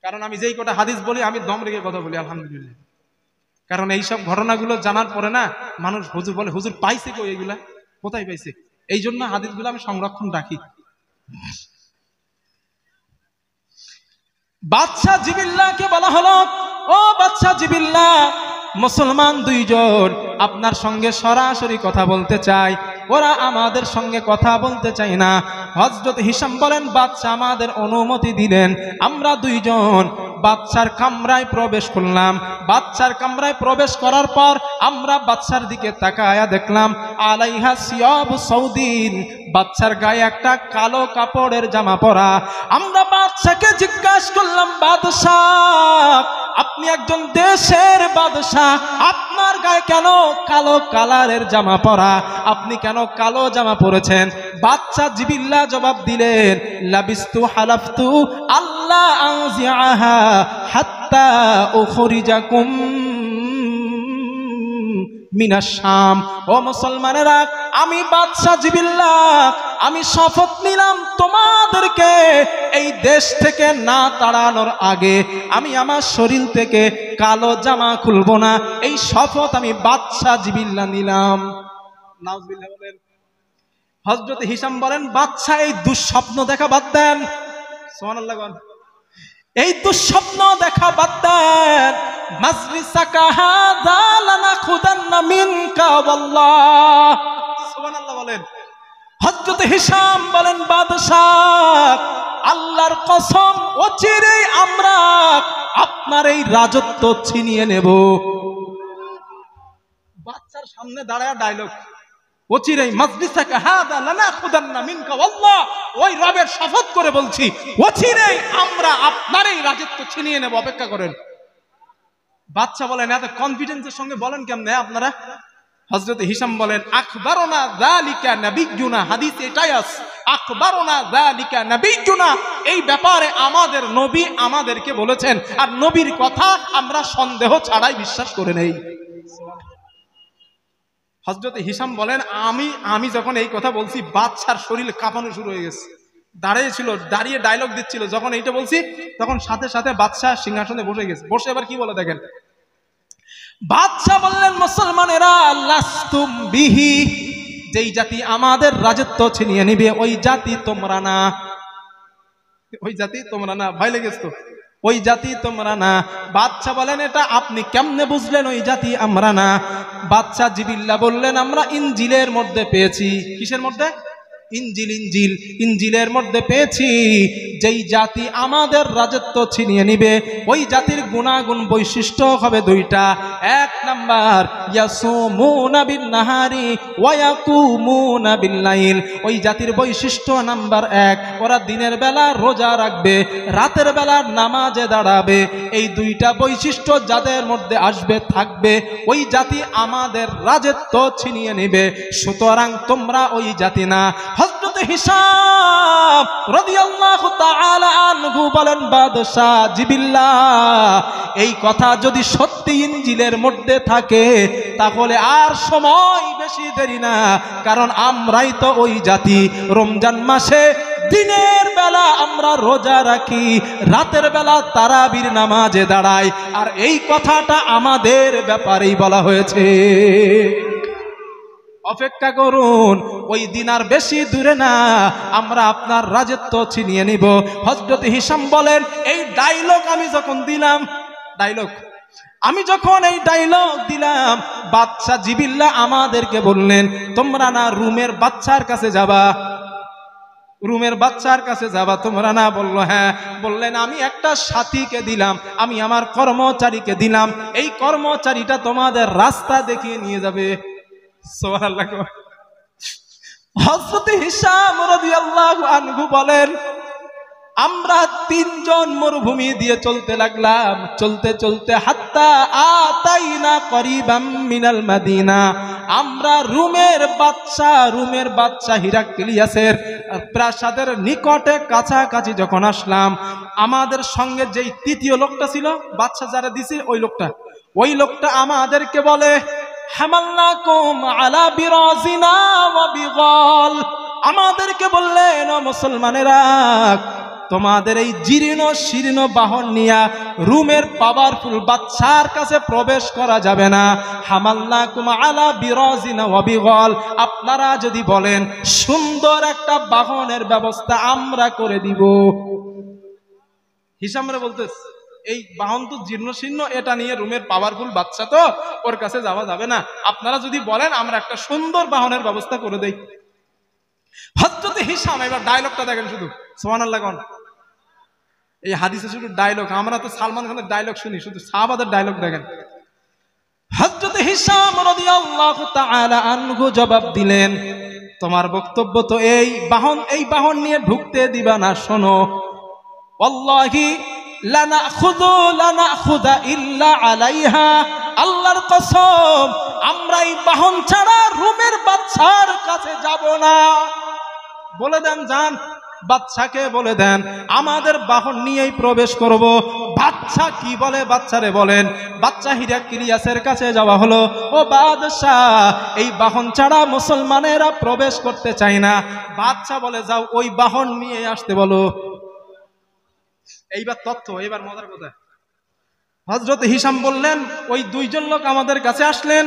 কারণ আমি যেই কটা হাদিস বলি আমি দম রেখে কথা বলি, আলহামদুলিল্লাহ। কারণ এইসব ঘটনাগুলো জানার পরে না মানুষ হুজুর বলে, হুজুর পাইছে কই এগুলা? কোথায় পাইছে? এই জন্য হাদিসগুলো আমি সংরক্ষণ রাখি। বাদশা জিবিল্লাহকে বলা হলো, ও বাদশা জিবিল্লাহ, মুসলমান দুইজন আপনার সঙ্গে সরাসরি কথা বলতে চায়, ওরা আমাদের সঙ্গে কথা বলতে চায় না। হযরত হিশাম বলেন, বাদশা আমাদের অনুমতি দিলেন, আমরা দুইজন বাদশার কামরায় প্রবেশ করলাম। বাদশার কামরায় প্রবেশ করার পর আমরা বাদশার দিকে তাকায়া দেখলাম, আলাইহা সিয়াব সৌদিন, বাদশার গায়ে একটা কালো কাপড়ের জামা পরা। আমরা বাদশাকে জিজ্ঞাসা করলাম, বাদশাহ, আপনি একজন দেশের বাদশাহ, আপনার গায়ে কেন কালো কালারের জামা পরা? আপনি কেন কালো জামা পরেছেন? বাদশা জিবিল্লাহ জবাব দিলেন, লাবিস্তু হালাফতু আল্লাহ আনজিআহা হাত্তা উখরিজাকুম মিনাশ শাম। ও মুসলমানেরা, আমি বাদশা জিবিল্লাহ, আমি শপথ নিলাম তোমাদেরকে এই দেশ থেকে না তাড়ানোর আগে আমি আমার শরীর থেকে কালো জামা খুলবো না। এই শপথ আমি বাদশা জিবিল্লাহ নিলাম। নাউজুবিল্লাহ বলেন। হযরত হিশাম বলেন, বাদশা এই দুঃস্বপ্ন দেখা বাদ দেন। সুবহানাল্লাহ। এই দুঃস্বপ্ন দেখা বাদ দেন। মাজলিসাকা হাযা লানাখুদান্না মিনকা ওয়াল্লাহ। সুবহানাল্লাহ বলেন। হযরত হিশাম বলেন, বাদশাহ, আল্লাহর কসম, অচিরেই আমরা আপনার এই রাজত্ব ছিনিয়ে নেব। বাদশার সামনে দাঁড়ায় ডায়লগ, অচিরেই, মাজলিসাকা হাযা লানাখুদান্না মিনকা ওয়াল্লাহ, ওই রবের শপথ করে বলছি, অচিরেই আমরা আপনার এই রাজত্ব ছিনিয়ে নেব, অপেক্ষা করেন। বাদশা বলেন, এত কনফিডেন্সের সঙ্গে বলেন কেমনে আপনারা? হযরত হিশাম বলেন, আখবারনা যালিকা নাবিয়্যুনা, হাদিস এটাই আছে, আখবারনা যালিকা নাবিয়্যুনা, এই ব্যাপারে আমাদের নবী আমাদেরকে বলেছেন, আর নবীর কথা আমরা সন্দেহ ছাড়াই বিশ্বাস করে নেই। হযরত হিশাম বলেন, আমি যখন এই কথা বলছি, বাদশার শরীর কাঁপানো শুরু হয়ে গেছে। দাঁড়িয়েছিল, দাঁড়িয়ে ডায়লগ দিচ্ছিল। যখন এইটা বলছি, তখন সাথে সাথে বাদশা সিংহাসনে বসে গেছে। বসে এবার কি বলে দেখেন। বাদশা বললেন, মুসলমানেরা, লাস্তুম বিহি, যেই জাতি আমাদের রাজত্ব ছিনিয়ে নিবে ওই জাতি তোমরা না। ওই জাতি তোমরা না। ভয় লেগেছে তো? ওই জাতি তোমরা না। বাদশা বলেন, এটা আপনি কেমনে বুঝলেন ওই জাতি আমরা না? বাদশা জিবিল্লাহ বললেন, আমরা ইনজিলের মধ্যে পেয়েছি। কিসের মধ্যে? ইনজিলের মধ্যে পেয়েছি, যেই জাতি আমাদের রাজত্ব ছিনিয়ে নিবে ওই জাতির গুণাগুণ বৈশিষ্ট্য হবে দুইটা। এক নাম্বার, ইয়াসুমুনা বিন নাহারি ওয়া ইয়াকুমুনা বিল লাইল। ওই জাতির বৈশিষ্ট্য নাম্বার 1, ওরা দিনের বেলা রোজা রাখবে, রাতের বেলা নামাজে দাঁড়াবে। এই দুইটা বৈশিষ্ট্য যাদের মধ্যে আসবে, থাকবে, ওই জাতি আমাদের রাজত্ব ছিনিয়ে নেবে। সুতরাং তোমরা ওই জাতি না। হযরত হিশাম রাদিয়াল্লাহু তাআলা আনহু বলেন, বাদশা জিবিল্লাহ, এই কথা যদি সত্যি ইনজিলের মধ্যে থাকে তাহলে আর সময় বেশি দেরি না, কারণ আমরাই তো ওই জাতি। রমজান মাসে দিনের বেলা আমরা রোজা রাখি, রাতের বেলা তারাবির নামাজে দাঁড়াই, আর এই কথাটা আমাদের ব্যাপারেই বলা হয়েছে। অপেক্ষা করুন, ওই দিন আর বেশি দূরে না, আমরা আপনার রাজত্ব ছিনিয়ে নিব। হযরত হিশাম বলেন, এই ডায়লগ আমি যখন দিলাম, আমি যখন এই ডায়লগ দিলাম, বাদশা জিবিল্লাহ আমাদেরকে বললেন, তোমরা না রুমের বাচ্চার কাছে যাবা, রুমের বাচ্চার কাছে যাবা তোমরা না? বললো হ্যাঁ। বললেন, আমি একটা সাথীকে দিলাম, আমি আমার কর্মচারীকে দিলাম, এই কর্মচারীটা তোমাদের রাস্তা দেখিয়ে নিয়ে যাবে। সুবহানাল্লাহ। হযরত হিশাম রাদিয়াল্লাহু আনহু বলেন, আমরা তিনজন মরুভূমি দিয়ে চলতে লাগলাম, চলতে চলতে হাত্তা আতাইনা করিবাম মিনাল মাদিনা, আমরা রুমের বাদশা হিরাক্লিয়াসের প্রাসাদের নিকটে কাছাকাছি যখন আসলাম, আমাদের সঙ্গে যেই তৃতীয় লোকটা ছিল, বাদশা যারা দিছে ওই লোকটা আমাদেরকে বলে, হামালনাকুম আলা বিরাজিনা ওয়া বিগাল, আমাদেরকে বললেন, ও মুসলমানেরা, তোমাদের এই জীর্ণ শীর্ণ বাহন নিয়া রুমের পাওয়ারফুল বাদশার কাছে প্রবেশ করা যাবে না। হামালনাকুম আলা বিরাজিনা ওয়া বিগল, আপনারা যদি বলেন সুন্দর একটা বাহনের ব্যবস্থা আমরা করে দিব। হিসামরা বলতেছে এই বাহন তো জীর্ণ শীর্ণ, এটা নিয়ে রুমের পাওয়ারফুল বাদশা তো, ওর কাছে যাওয়া যাবে না। আপনারা যদি বলেন আমরা একটা সুন্দর বাহনের ব্যবস্থা করে দেই। হযরত হিশাম, এবার ডায়লগটা দেখেন শুধু, সুবহানাল্লাহ কোন এই হাদিসে শুধু ডায়লগ, আমরা তো সালমান খানের ডায়লগ শুনি, শুধু সাহাবাদের ডায়লগ দেখেন। হযরত হিশাম রাদিয়াল্লাহু তাআলা আনহু জবাব দিলেন, তোমার বক্তব্য তো এই বাহন নিয়ে ঢুকতে দিবা না। শোনো, ওয়াল্লাহি লানাখুযা ইল্লা আলাইহা, আল্লাহর কসম আমরা এই বাহন ছাড়া রুমের বাদশার কাছে যাব না। বলে দেন যান, বাদশাকে বলে দেন আমাদের বাহন নিয়েই প্রবেশ করব। বাদশা কি বলে? বাদশারে বলেন, বাদশা হিরাক্লিয়াসের কাছে যাওয়া হলো, ও বাদশা এই বাহন ছাড়া মুসলমানেরা প্রবেশ করতে চায় না। বাদশা বলে যাও ওই বাহন নিয়ে আসতে বলো। এইবার তথ্য, এবার মজার কথা, হযরত হিশাম বললেন ওই দুইজন লোক আমাদের কাছে আসলেন,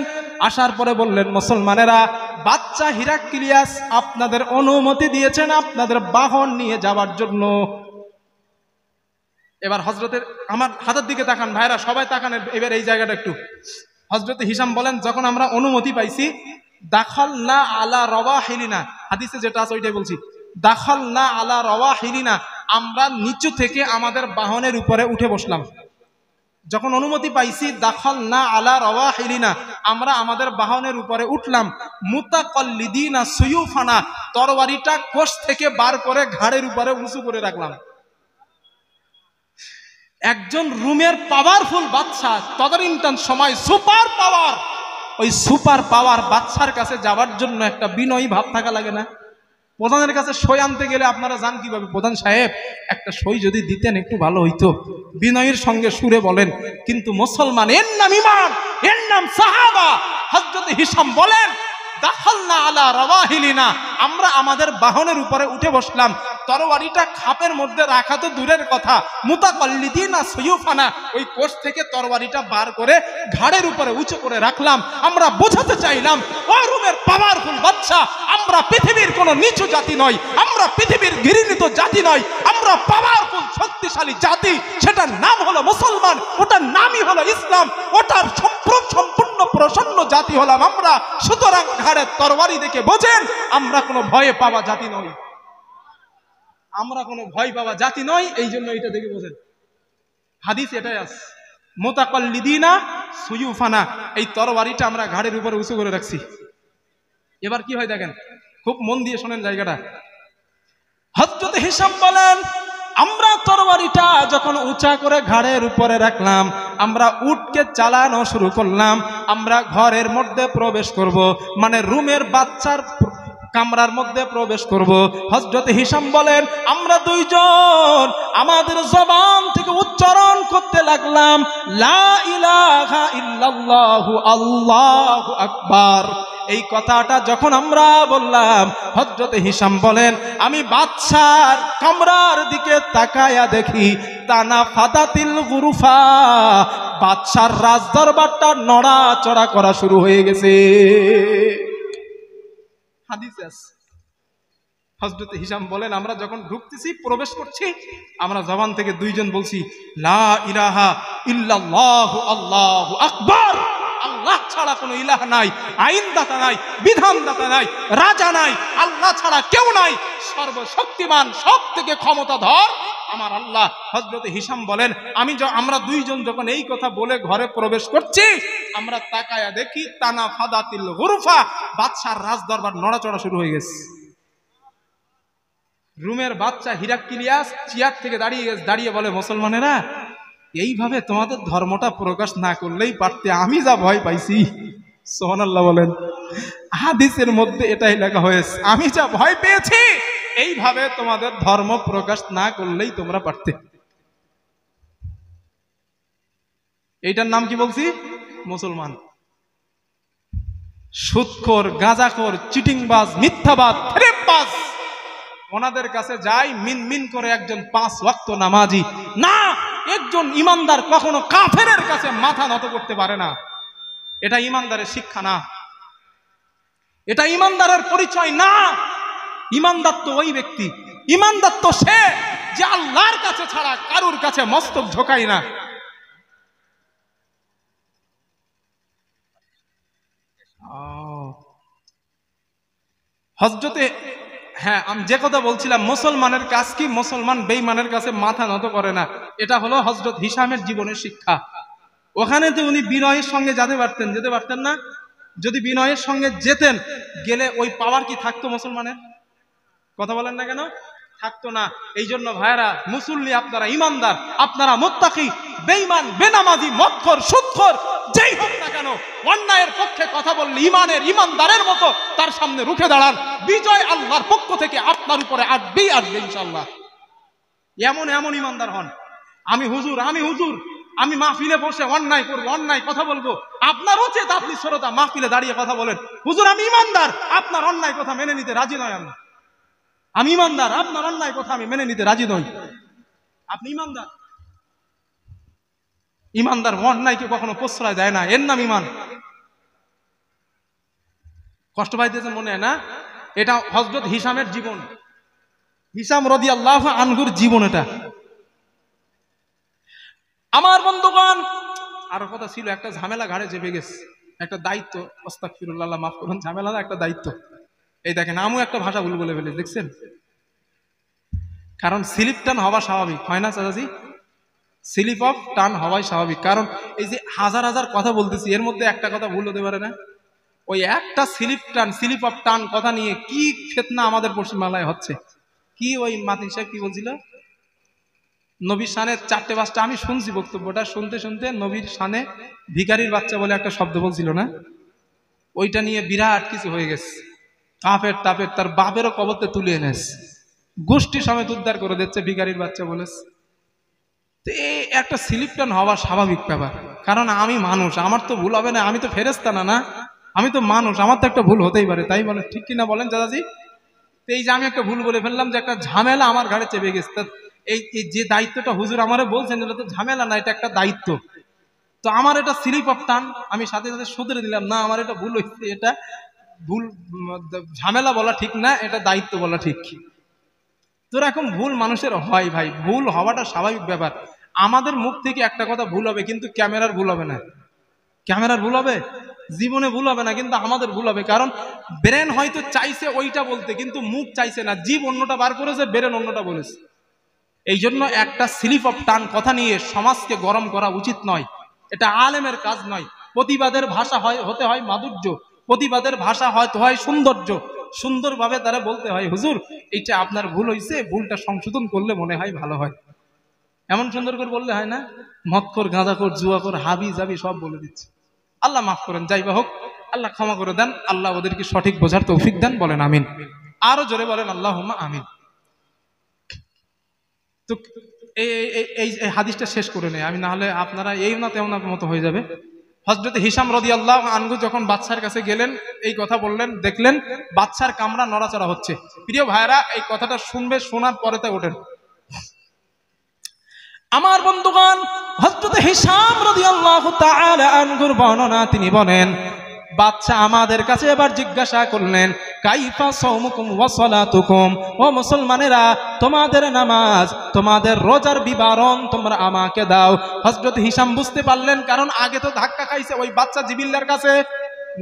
আসার পরে বললেন মুসলমানেরা বাদশা হিরাক্লিয়াস আপনাদের অনুমতি দিয়েছেন আপনাদের বাহন নিয়ে যাওয়ার জন্য। এবার হযরতের, আমার হাতের দিকে তাকান ভাইরা, সবাই তাকান এবার এই জায়গাটা একটু। হযরত হিশাম বলেন যখন আমরা অনুমতি পাইছি, দাখালনা আলা রাওয়াহিলিনা, হাদিসে যেটা আছে ওইটাই বলছি, দাখালনা আলা রাওয়াহিলিনা, আমরা নিচু থেকে আমাদের বাহনের উপরে উঠে বসলাম। যখন অনুমতি পাইছি, দাখালনা আলা রাওয়াহিলিনা, আমরা আমাদের বাহনের উপরে উঠলাম। মুতাকাল্লিদিনা সুয়ুফানা, তরবারিটা কোষ থেকে বার করে ঘাড়ের উপরে উঁচু করে রাখলাম। একজন রুমের পাওয়ারফুল বাদশা, তদানীন্তন সময় সুপার পাওয়ার, ওই সুপার পাওয়ার বাদশার কাছে যাওয়ার জন্য একটা বিনয়ী ভাব থাকা লাগে না? প্রধানের কাছে সই আনতে গেলে আপনারা জান কিভাবে, প্রধান সাহেব একটা সই যদি দিতেন একটু ভালো হইতো, বিনয়ের সঙ্গে সুরে বলেন। কিন্তু মুসলমান, এর নাম ঈমান, এর নাম সাহাবা। হযরত হিশাম বলেন দাখালনা আলা রাওয়াহিলিনা, আমরা আমাদের বাহনের উপরে উঠে বসলাম। তরবারিটা খাপের মধ্যে রাখা তো দূরের কথা, মুতাকাল্লিদিনা সুয়ুফানা, ওই কোষ থেকে তরবারিটা বার করে ঘাড়ের উপরে উঁচু করে রাখলাম। আমরা বোঝাতে চাইলাম ও রুমের পাওয়ারফুল বাদশা, আমরা পৃথিবীর কোনো নিচু জাতি নয়, আমরা পৃথিবীর ঘৃণিত জাতি নয়, আমরা পাওয়ারফুল শক্তিশালী জাতি, সেটার নাম হলো মুসলমান, ওটার নামই হলো ইসলাম, ওটার সম্পূর্ণ প্রসন্ন জাতি হলাম আমরা। সুতরাং ঘাড়ের তরবারি দেখে বোঝেন আমরা কোনো ভয়ে পাওয়া জাতি নই, আমরা কোনো ভয় পাওয়া জাতি নই, এই জন্য এটা দেখে বোঝেন। হাদিস এটাই আছে, মুতাকাল্লিদিনা সুয়ুফানা, এই তরবারিটা আমরা ঘাড়ের উপরে উঁচু করে রাখছি। এবার কি হয় দেখেন, খুব মন দিয়ে শোনেন জায়গাটা। হযরত হিশাম বলেন আমরা তরবারিটা যখন উঁচা করে ঘাড়ের উপরে রাখলাম, আমরা উটকে চালানো শুরু করলাম, আমরা ঘরের মধ্যে প্রবেশ করব, মানে রুমের বাচ্চার কামরার মধ্যে প্রবেশ করব। হযরত হিশাম বলেন আমরা দুইজন আমাদের জবান থেকে উচ্চারণ করতে লাগলাম লা ইলাহা ইল্লাল্লাহু আল্লাহু আকবার। এই কথাটা যখন আমরা বললাম, হযরত হিশাম বলেন আমি বাদশার কামরার দিকে তাকায়া দেখি তানাফাদাতিল গুরফা, বাদশার রাজদরবারটা নড়াচড়া করা শুরু হয়ে গেছে। হাদিসে আছে, হযরত হিশাম বলেন আমরা যখন ঢুকতেছি, প্রবেশ করছি, আমরা জবান থেকে দুইজন বলছি লা ইলাহা ইল্লাল্লাহু আল্লাহু আকবার, আল্লাহ ছাড়া কোনো ইলাহ নাই, আইনদাতা নাই, বিধানদাতা নাই, রাজা নাই, আল্লাহ ছাড়া কেউ নাই, সর্বশক্তিমান সব থেকে ক্ষমতাধর আমার আল্লাহ। হযরত হিশাম বলেন আমরা দুইজন যখন এই কথা বলে ঘরে প্রবেশ করছি, আমরা তাকায়া দেখি তানাফাদাতিল গুরফা, বাদশার রাজদরবার নড়াচড়া শুরু হয়ে গেছে। রুমের বাদশা হিরাক্লিয়াস চেয়ার থেকে দাঁড়িয়ে বলে মুসলমানেরা এইভাবে তোমাদের ধর্মটা প্রকাশ না করলেই পারতে, আমি যা ভয় পাইছি। সুবহানাল্লাহ বলেন। হাদিসের মধ্যে এটাই লেখা হয়েছে, আমি যা ভয় পেয়েছি এইভাবে তোমাদের ধর্ম প্রকাশ না করলেই তোমরা পারতে। এইটার নাম কি বলছি? মুসলমান। সুদখোর, গাঁজাখোর, চিটিংবাজ, মিথ্যাবাজ, ফেরেববাজ, ওনাদের কাছে যাই, মিনমিন করে একজন 5 ওয়াক্ত নামাজি। না, একজন ইমানদার কখনো কাফেরের কাছে মাথা নত করতে পারে না। এটা ইমানদারের শিক্ষা না, এটা ইমানদারের পরিচয় না। ইমানদার তো ওই ব্যক্তি, ইমানদার তো সে যে আল্লাহর কাছে ছাড়া কারুর কাছে মস্তক ঝোঁকায় না। হযরতে, হ্যাঁ, আমি যে কথা বলছিলাম, মুসলমানের কাজ কি? মুসলমান বেঈমানের কাছে মাথা নত করে না। এটা হলো হযরত হিশামের জীবনের শিক্ষা। ওখানে তো উনি বিনয়ের সঙ্গে যেতে পারতেন না? যদি বিনয়ের সঙ্গে যেতেন, গেলে ওই পাওয়ার কি থাকতো মুসলমানের? কথা বলেন না কেন? থাকতো না। এই জন্য ভাইরা, মুসল্লি আপনারা ইমানদার, আপনারা মুত্তাকি, বেঈমান, বেনামাজি, মদখোর, সুদখোর যেই হোক না কেন, অন্যায়ের পক্ষে কথা বললে ইমানদারের মতো তার সামনে রুখে দাঁড়ান। বিজয় আল্লাহর পক্ষ থেকে আপনার উপরে আসবে ইনশাআল্লাহ। এমন ইমানদার হন। আমি হুজুর, আমি মাহফিলে বসে অন্যায় করবো, অন্যায় কথা বলবো। আপনার উচিত আপনি শ্রোতা, মাহফিলে দাঁড়িয়ে কথা বলেন, হুজুর আমি ইমানদার, আপনার অন্যায় কথা মেনে নিতে রাজি নয়। আমি ইমানদার, আপনার অন্যায় কথা আমি মেনে নিতে রাজি নই। আপনি ইমানদার অন্যায়কে কখনো প্রশ্রয় দেয় না, এর নাম ইমান। কষ্ট পাইতেছেন মনে হয় না? এটা হযরত হিশামের জীবন, হিশাম রাদিয়াল্লাহু আনহুর জীবন এটা। আমার বন্ধুগণ, আরো কথা ছিল, একটা ঝামেলা ঘাড়ে চেপে গেছে, একটা দায়িত্ব। আস্তাগফিরুল্লাহ, মাফ করুন, ঝামেলা না, একটা দায়িত্ব। এই দেখেন, আমিও একটা ভাষা ভুল বলে ফেলে, দেখছেন? কারণ স্লিপ টান হওয়া স্বাভাবিক, হয় না চাচাজি? স্লিপ অফ টান হওয়াই স্বাভাবিক। কারণ এই যে হাজার হাজার কথা বলতেছি, এর মধ্যে একটা কথা ভুল হতে পারে না? ওই একটা স্লিপ অফ টান কথা নিয়ে কি ফিতনা আমাদের পশ্চিমবাংলায় হচ্ছে। কি ওই মাতিন সাহেব কি বলছিল? নবীর শানে 4-5টা আমি শুনছি বক্তব্যটা, শুনতে শুনতে নবীর শানে ভিখারির বাচ্চা বলে একটা শব্দ বলছিল না? ওইটা নিয়ে বিরাট কিছু হয়ে গেছে। কাফের তাপের তার বাপেরও কবরতে তুলে এনেছে, গোষ্ঠী সমেত উদ্ধার করে দিচ্ছে ভিখারির বাচ্চা বলেছে। তো এই একটা স্লিপ টান হওয়া স্বাভাবিক ব্যাপার। কারণ আমি মানুষ, আমার তো ভুল হবে না, আমি তো ফেরেশতা না, আমি তো মানুষ, আমার তো একটা ভুল হতেই পারে, তাই বলেন, ঠিক কিনা বলেন দাদাজি? তো এই যে আমি একটা ভুল বলে ফেললাম, যে একটা ঝামেলা আমার ঘাড়ে চেপে গেছে, এই যে দায়িত্বটা হুজুর আমারে বলছেন, এটা তো ঝামেলা না, এটা একটা দায়িত্ব। তো আমার এটা স্লিপ অফ টান, আমি সাথে সাথে শুধরে দিলাম, না আমার এটা ভুল হয়েছে, এটা ভুল, ঝামেলা বলা ঠিক না, এটা দায়িত্ব বলা ঠিক। তো এরকম ভুল মানুষের হয় ভাই, ভুল হওয়াটা স্বাভাবিক ব্যাপার। আমাদের মুখ থেকে একটা কথা ভুল হবে, কিন্তু ক্যামেরার ভুল হবে না। ক্যামেরার ভুল হবে, জীবনে ভুল হবে না, কিন্তু আমাদের ভুল হবে। কারণ ব্রেন হয়তো চাইছে ওইটা বলতে, কিন্তু মুখ চাইছে না, জীব অন্যটা বার করেছে, ব্রেন অন্যটা বলেছে। এই জন্য একটা স্লিপ অফ টান কথা নিয়ে সমাজকে গরম করা উচিত নয়, এটা আলেমের কাজ নয়। প্রতিবাদের ভাষা হতে হয় মাধুর্য, প্রতিবাদের ভাষা হয়তো হয় সৌন্দর্য। সুন্দরভাবে তারা বলতে হয়, হুজুর এইটা আপনার ভুল হয়েছে, ভুলটা সংশোধন করলে মনে হয় ভালো হয়। এমন সুন্দর করে বললে হয় না? মদখোর, গাঁজাখোর, জুয়াখোর, হাবি জাবি সব বলে দিচ্ছে। আল্লাহ মাফ করেন, যাই বা হোক, আল্লাহ ক্ষমা করে দেন, আল্লাহ ওদেরকে সঠিক বোঝার তৌফিক দেন, বলেন আমিন। আরো জোরে বলেন আল্লাহুম্মা আমিন। তো এই হাদিসটা শেষ করে নেই আমি, না হলে আপনারা এই না তেমন মতো হয়ে যাবে। হযরত হিশাম রাদিয়াল্লাহু আনহু যখন বাদশার কাছে গেলেন, এই কথা বললেন, দেখলেন বাদশার কামরা নড়াচড়া হচ্ছে। প্রিয় ভাইরা, এই কথাটা শুনবে, শোনার পরে তা ওঠেন। আমার বন্ধুগণ, হযরত হিশাম রাদিয়াল্লাহু তাআলা আনহুর বর্ণনা, তিনি বলেন, বাদশা আমাদের কাছে এবার জিজ্ঞাসা করলেন, কাইফা সাওমুকুম ওয়া সালাতুকুম, ও মুসলমানেরা, তোমাদের নামাজ, তোমাদের রোজার বিবরণ তোমরা আমাকে দাও। হযরত হিশাম বুঝতে পারলেন, কারণ আগে তো ধাক্কা খাইছে ওই বাচ্চা জিবিল্লার কাছে,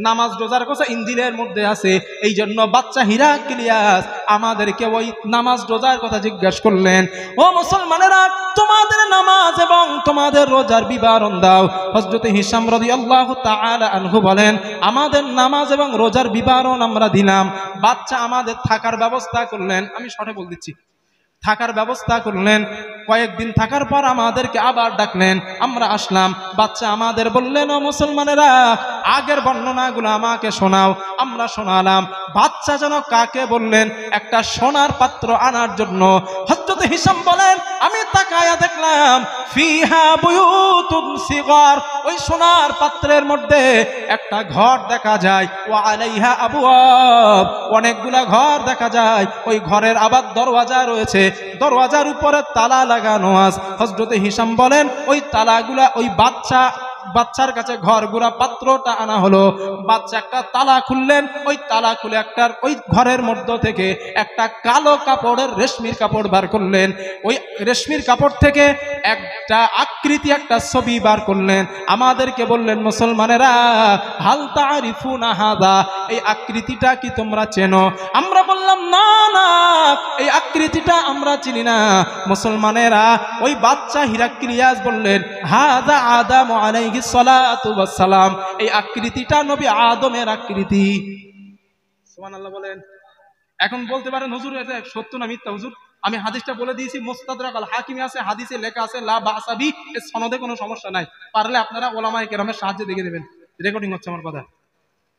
নামাজ রোজার কথা ইনজিলের মধ্যে আছে। এই জন্য বাচ্চা হিরাক্লিয়াস আমাদেরকে ওই নামাজ রোজার কথা জিজ্ঞাসা করলেন, ও মুসলমানেরা, তোমাদের নামাজ এবং তোমাদের রোজার বিবরণ দাও। হযরত হিশাম রাদিয়াল্লাহু তাআলা আনহু বলেন, আমাদের নামাজ এবং রোজার বিবরণ আমরা দিলাম। বাচ্চা আমাদের থাকার ব্যবস্থা করলেন, আমি শর্টে বল দিচ্ছি, থাকার ব্যবস্থা করলেন। কয়েকদিন থাকার পর আমাদেরকে আবার ডাকলেন, আমরা আসলাম। বাচ্চা আমাদের বললেন, ও মুসলমানেরা, আগের বর্ণনাগুলো আমাকে শোনাও। আমরা শোনালাম। বাচ্চা যেন কাকে বললেন? একটা সোনার পাত্র আনার জন্য। হযরত হিশাম বলেন, আমি তাকায়া দেখলাম, ফিহা বুয়ুতুন সিগার, ওই সোনার পাত্রের মধ্যে একটা ঘর দেখা যায়, ওয়া আলাইহা আবওয়াব, অনেকগুলা ঘর দেখা যায়। ওই ঘরের আবার দরওয়াজা রয়েছে, দরওয়াজার উপরে তালা লাগানো আছে। হযরতে হিশাম বলেন ওই তালাগুলা ওই বাচ্চার কাছে ঘরগুলা পাত্রটা আনা হলো। বাচ্চা একটা তালা খুললেন, ওই তালা খুলে একটার ওই ঘরের মধ্য থেকে একটা কালো কাপড়ের রেশমির কাপড় বার করলেন। ওই রেশমির কাপড় থেকে একটা আকৃতি, একটা ছবি বার করলেন। আমাদেরকে বললেন, মুসলমানেরা, হাল তারিফুনা হাদা, এই আকৃতিটা কি তোমরা চেনো? আমরা বললাম, না না, এই আকৃতিটা আমরা চিনি না। মুসলমানেরা, ওই বাচ্চা হিরাক্লিয়াস বললেন, হাদা আদম আলাইহিস সালাতু ওয়াস সালাম, এই আকৃতিটা নবী আদমের আকৃতি। সুবহানাল্লাহ বলেন। এখন বলতে পারেন, হুজুর এটা সত্য না মিথ্যা? হুজুর, আমি হাদিসটা বলে দিয়েছি, মুস্তাদরাক আল হাকিমে আছে, হাদিসে লেখা আছে লা বাসাবি, এর সনদে কোনো সমস্যা নাই। পারলে আপনারা ওলামায়ে কেরামের সাহায্যে দেখে দেবেন। রেকর্ডিং হচ্ছে আমার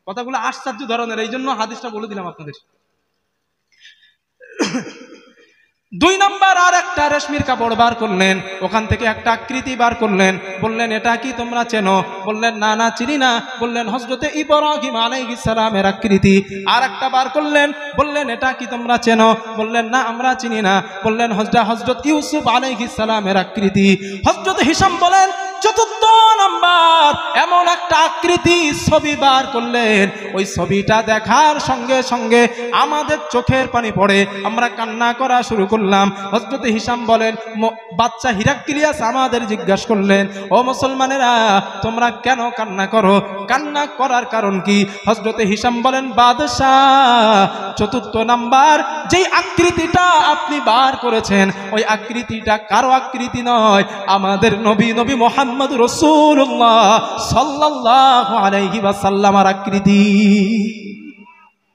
কথাগুলো আশ্চর্য ধরনের, এই জন্য হাদিসটা বলে দিলাম আপনাদের। 2 নাম্বার আর একটা রেশমির কাপড় বার করলেন, ওখান থেকে একটা আকৃতি বার করলেন। বললেন, এটা কি তোমরা চেনো? বললেন, না না, চিনি না। বললেন, হযরতে ইব্রাহিম আলাইহিস সালামের আকৃতি। আর একটা বার করলেন, বললেন, এটা কি তোমরা চেনো? বললেন, না, আমরা চিনি না। বললেন, হযরত ইউসুফ আলাইহিস সালামের আকৃতি। হযরত হিশাম বলেন, 4 নাম্বার এমন একটা আকৃতি ছবি বার করলেন, ওই ছবিটা দেখার সঙ্গে সঙ্গে আমাদের চোখের পানি পড়ে, আমরা কান্না করা শুরু করলাম। হযরত হিশাম বলেন, বাচ্চা হিরাক্লিয়াস আমাদের জিজ্ঞাসা করলেন, ও মুসলমানেরা, তোমরা কেন কান্না করো? কান্না করার কারণ কি? হযরত হিশাম বলেন, বাদশাহ, 4 নাম্বার যেই আকৃতিটা আপনি বার করেছেন, ওই আকৃতিটা কারো আকৃতি নয়, আমাদের নবী মুহাম্মদ রাসূলুল্লাহ সাল্লাল্লাহু আলাইহি ওয়াসাল্লামের আকৃতি।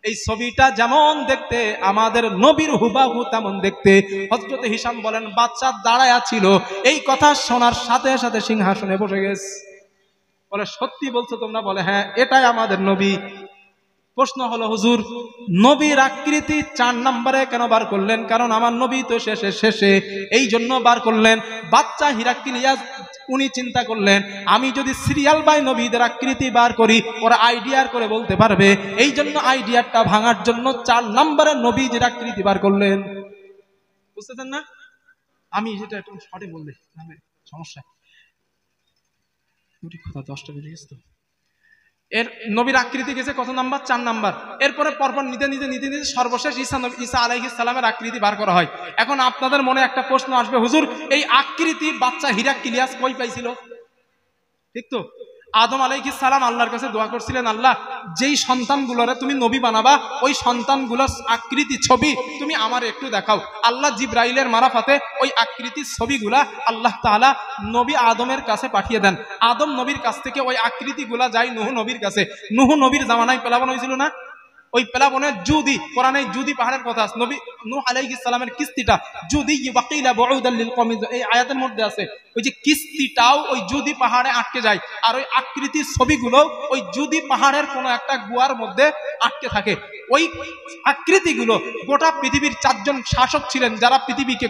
এই ছবিটা যেমন দেখতে আমাদের নবীর হুবাহু তেমন দেখতে। হযরত হিশাম বলেন, বাচ্চা দাঁড়ায়া ছিল, এই কথা শোনার সাথে সাথে সিংহাসনে বসে গেছে। বলে, সত্যি বলছো তোমরা? বলে, হ্যাঁ, এটাই আমাদের নবী। প্রশ্ন হলো, হুজুর, নবীর আকৃতি 4 নম্বরে কেন বার করলেন? কারণ আমার নবী তো শেষে, এই জন্য বার করলেন। বাচ্চা হিরাক্লিয়াস উনি চিন্তা করলেন, আমি যদি সিরিয়াল বাই নবীদের আকৃতি বার করি, ওরা আইডিয়ার করে বলতে পারবে, এই জন্য আইডিয়াটা ভাঙার জন্য 4 নম্বরে নবীদের আকৃতি বার করলেন। বুঝতেছেন না? আমি যেটা একটু শর্টে বললে সমস্যা। 10টা বেজে গেছে তো। এর নবীর আকৃতি গেছে কত নাম্বার? 4 নাম্বার। এরপরে পরপর নিতে সর্বশেষ ঈসা আলাইহিস সালামের আকৃতি বার করা হয়। এখন আপনাদের মনে একটা প্রশ্ন আসবে, হুজুর, এই আকৃতি বাচ্চা হিরাক্লিয়াস কই পাইছিল? ঠিক তো, আদম আলাইহিস সালাম আল্লাহর কাছে দোয়া করছিলেন, আল্লাহ, যেই সন্তানগুলোরে তুমি নবী বানাবা, ওই সন্তানগুলোর আকৃতি ছবি তুমি আমার একটু দেখাও। আল্লাহ জিবরাইলের মারফতে ওই আকৃতির ছবিগুলা আল্লাহ তাআলা নবী আদমের কাছে পাঠিয়ে দেন। আদম নবীর কাছ থেকে ওই আকৃতিগুলা যায় নূহ নবীর কাছে। নূহ নবীর জামানায় প্লাবন হয়েছিল না? ওই প্লাবনের জুদি, কোরআনে জুদি পাহাড়ের কথা আছে। নবী নূহ আলাইহিস সালামের কিস্তিটা জুদি ওয়াকিলা বুউদাল লিল কওমি, এই আয়াতের মধ্যে আছে। ওই যে কিস্তিটাও ওই জুদি পাহাড়ে আটকে যায়, আর ওই আকৃতির ছবিগুলো ওই জুদি পাহাড়ের কোনো একটা গুহার মধ্যে আটকে থাকে। ওই আকৃতিগুলো গোটা পৃথিবীর 4 জন শাসক ছিলেন, যারা পৃথিবীকে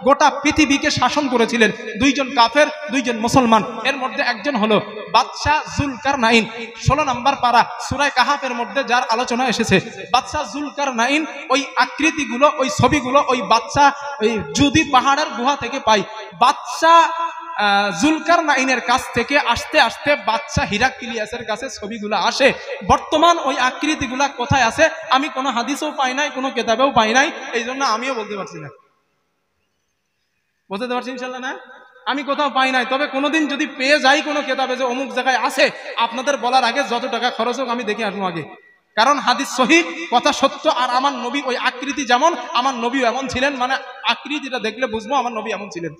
গোটা পৃথিবীকে শাসন করেছিলেন। 2 জন কাফের, 2 জন মুসলমান। এর মধ্যে একজন হলো বাদশাহ জুলকারনাইন। 16 নম্বর পারা সূরা কাহাফের মধ্যে যার আলোচনা এসেছে, বাদশাহ জুলকারনাইন ওই আকৃতিগুলো, ওই ছবিগুলো ওই বাদশাহ ওই জুদি পাহাড়ের গুহা থেকে পায়। বাদশাহ জুলকারনাইনের কাছ থেকে আস্তে আস্তে বাদশাহ হিরাক্লিয়াসের কাছে ছবিগুলো আসে। বর্তমান ওই আকৃতিগুলা কোথায় আছে আমি কোনো হাদিসেও পাই নাই, কোনো কিতাবেও পাই নাই, এই জন্য আমিও বলতে পারছি না। বুঝতে পারছি ইনশাআল্লাহ না? আমি কোথাও পাই নাই। তবে কোনোদিন যদি পেয়ে যাই কোনো কিতাবে যে অমুক জায়গায় আছে, আপনাদের বলার আগে যত টাকা খরচ হোক আমি দেখে আসবো আগে। কারণ হাদিস সহিহ, কথা সত্য। আর আমার নবী ওই আকৃতি যেমন, আমার নবীও এমন ছিলেন, মানে আকৃতিটা দেখলে বুঝবো আমার নবী এমন ছিলেন।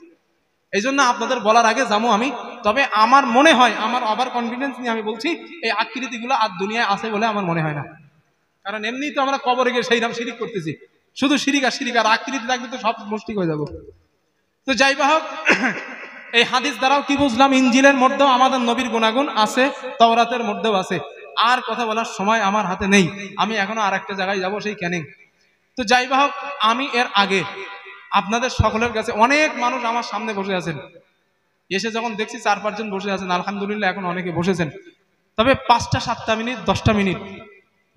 এই জন্য আপনাদের বলার আগে যাবো আমি। তবে আমার মনে হয়, আমার ওভার কনফিডেন্স নিয়ে আমি বলছি, এই আকৃতিগুলো আর দুনিয়ায় আছে বলে আমার মনে হয় না। কারণ এমনি তো আমরা কবরে গিয়ে সেই নাম শিরিক করতেছি, শুধু শিরিক আর আকৃতি থাকলে তো সব মুশরিক হয়ে যাবো। তো যাই বা হোক, এই হাদিস দ্বারাও কি বুঝলাম, ইনজিলের মধ্যেও আমাদের নবীর গুণাগুণ আছে, তাওরাতের মধ্যেও আছে। আর কথা বলার সময় আমার হাতে নেই, আমি এখনো আর একটা জায়গায় যাবো, সেই ক্যানিং। তো যাই বা হোক, আমি এর আগে আপনাদের সকলের কাছে, অনেক মানুষ আমার সামনে বসে আছেন, এসে যখন দেখছি 4-5 জন বসে আছেন, আলহামদুলিল্লাহ এখন অনেকে বসেছেন, তবে 5-7 মিনিট 10 মিনিট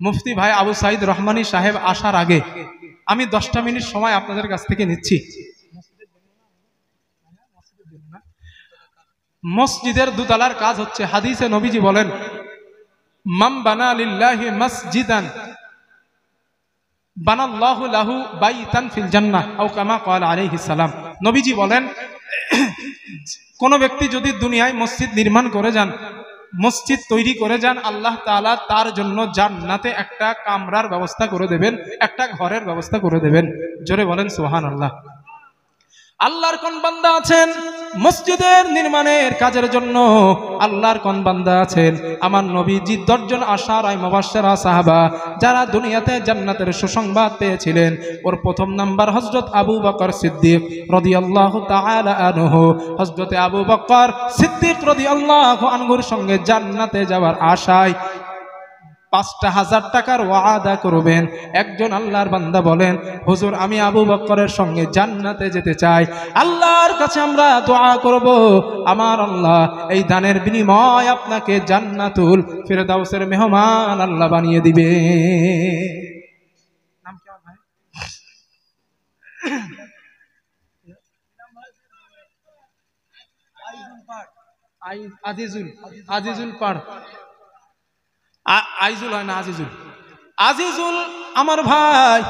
মুফতি ভাই আবু সাইদ রহমানী সাহেব আসার আগে আমি 10 মিনিট সময় আপনাদের কাছ থেকে নিচ্ছি। মসজিদের দোতলার কাজ হচ্ছে, হাদিসে নবীজি বলেন মান বানা লিল্লাহি মসজিদান বানাল্লাহু লাহু বাইতান ফিল জান্নাহ আও কামা ক্বালা আলাইহিস সালাম। নবীজি বলেন কোন ব্যক্তি যদি দুনিয়ায় মসজিদ নির্মাণ করে যান, মসজিদ তৈরি করে যান, আল্লাহ তাআলা তার জন্য জান্নাতে একটা কামরার ব্যবস্থা করে দেবেন, একটা ঘরের ব্যবস্থা করে দেবেন। জোরে বলেন সুবহানাল্লাহ। আল্লাহর কোন বান্দা আছেন মসজিদের নির্মাণের কাজের জন্য? আল্লাহর কোন বান্দা আছেন? আমার নবীজি 10 জন আশারায়ে মুবাশশিরা সাহাবা যারা দুনিয়াতে জান্নাতের সুসংবাদ পেয়েছিলেন, ওর প্রথম নাম্বার হযরত আবু বকর সিদ্দিক রাদিয়াল্লাহু তাআলা আনহু। হযরত আবু বকর সিদ্দিক রাদিয়াল্লাহু আনহুর সঙ্গে জান্নাতে যাওয়ার আশায় 5,000 টাকার ওয়াদা করবেন। একজন আল্লাহর বান্দা বলেন হুজুর আমি আবু বকরের সঙ্গে জান্নাতে যেতে চাই, আল্লাহর কাছে আমরা দোয়া করব আমার আল্লাহ এই দানের বিনিময় আপনাকে জান্নাতুল ফিরদাউসের মেহমান আল্লাহ বানিয়ে দিবে। নাম কি ভাই? আজিজুল পাড়, আইজুল হয় না, আজিজুল আমার ভাই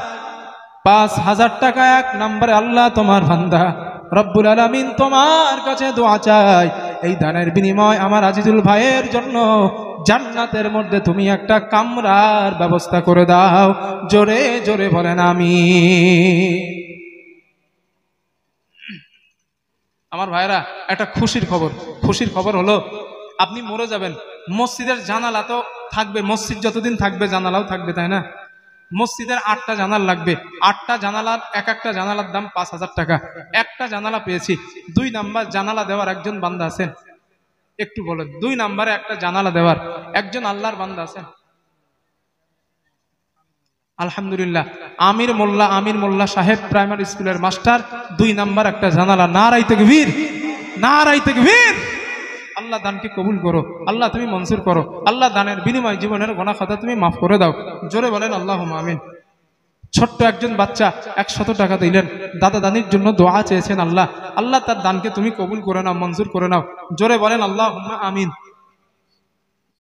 5,000 টাকা এক নম্বরে। আল্লাহ তোমার বান্দা রব্বুল আলামিন তোমার কাছে দোয়া চাই এই দানের বিনিময় আমার আজিজুল ভাইয়ের জন্য জান্নাতের মধ্যে তুমি একটা কামরার ব্যবস্থা করে দাও। জোরে জোরে বলেন আমিন। আমার ভাইরা একটা খুশির খবর হলো আপনি মরে যাবেন, মসজিদের জানালা তো থাকবে, মসজিদ যতদিন থাকবে জানালাও থাকবে, তাই না? মসজিদের 8টা জানালা লাগবে, 8টা জানালার একটা জানালার দাম 5,000 টাকা। একটা জানালা পেয়েছি, 2 নাম্বার জানালা দেওয়ার একজন বান্দা আছেন? একটু বলেন, 2 নাম্বারে একটা জানালা দেওয়ার একজন আল্লাহর বান্দা আছেন? আলহামদুলিল্লাহ। আমির মোল্লা সাহেব প্রাইমারি স্কুলের মাস্টার, 2 নাম্বার একটা জানালা। নারায়ে তাকবীর, নারায়ে তাকবীর। আল্লাহ দানকে কবুল করো, আল্লাহ তুমি মঞ্জুর করো, আল্লাহ দানের বিনিময় জীবনের গুনাহ খাতা তুমি মাফ করে দাও। জোরে বলেন আল্লাহুম্মা আমিন। ছোট্ট একজন বাচ্চা 100 টাকা দিলেন, দাদা দানির জন্য দোয়া চেয়েছেন, আল্লাহ তার দানকে তুমি কবুল করে নাও, মঞ্জুর করে নাও। জোরে বলেন আল্লাহুম্মা আমিন।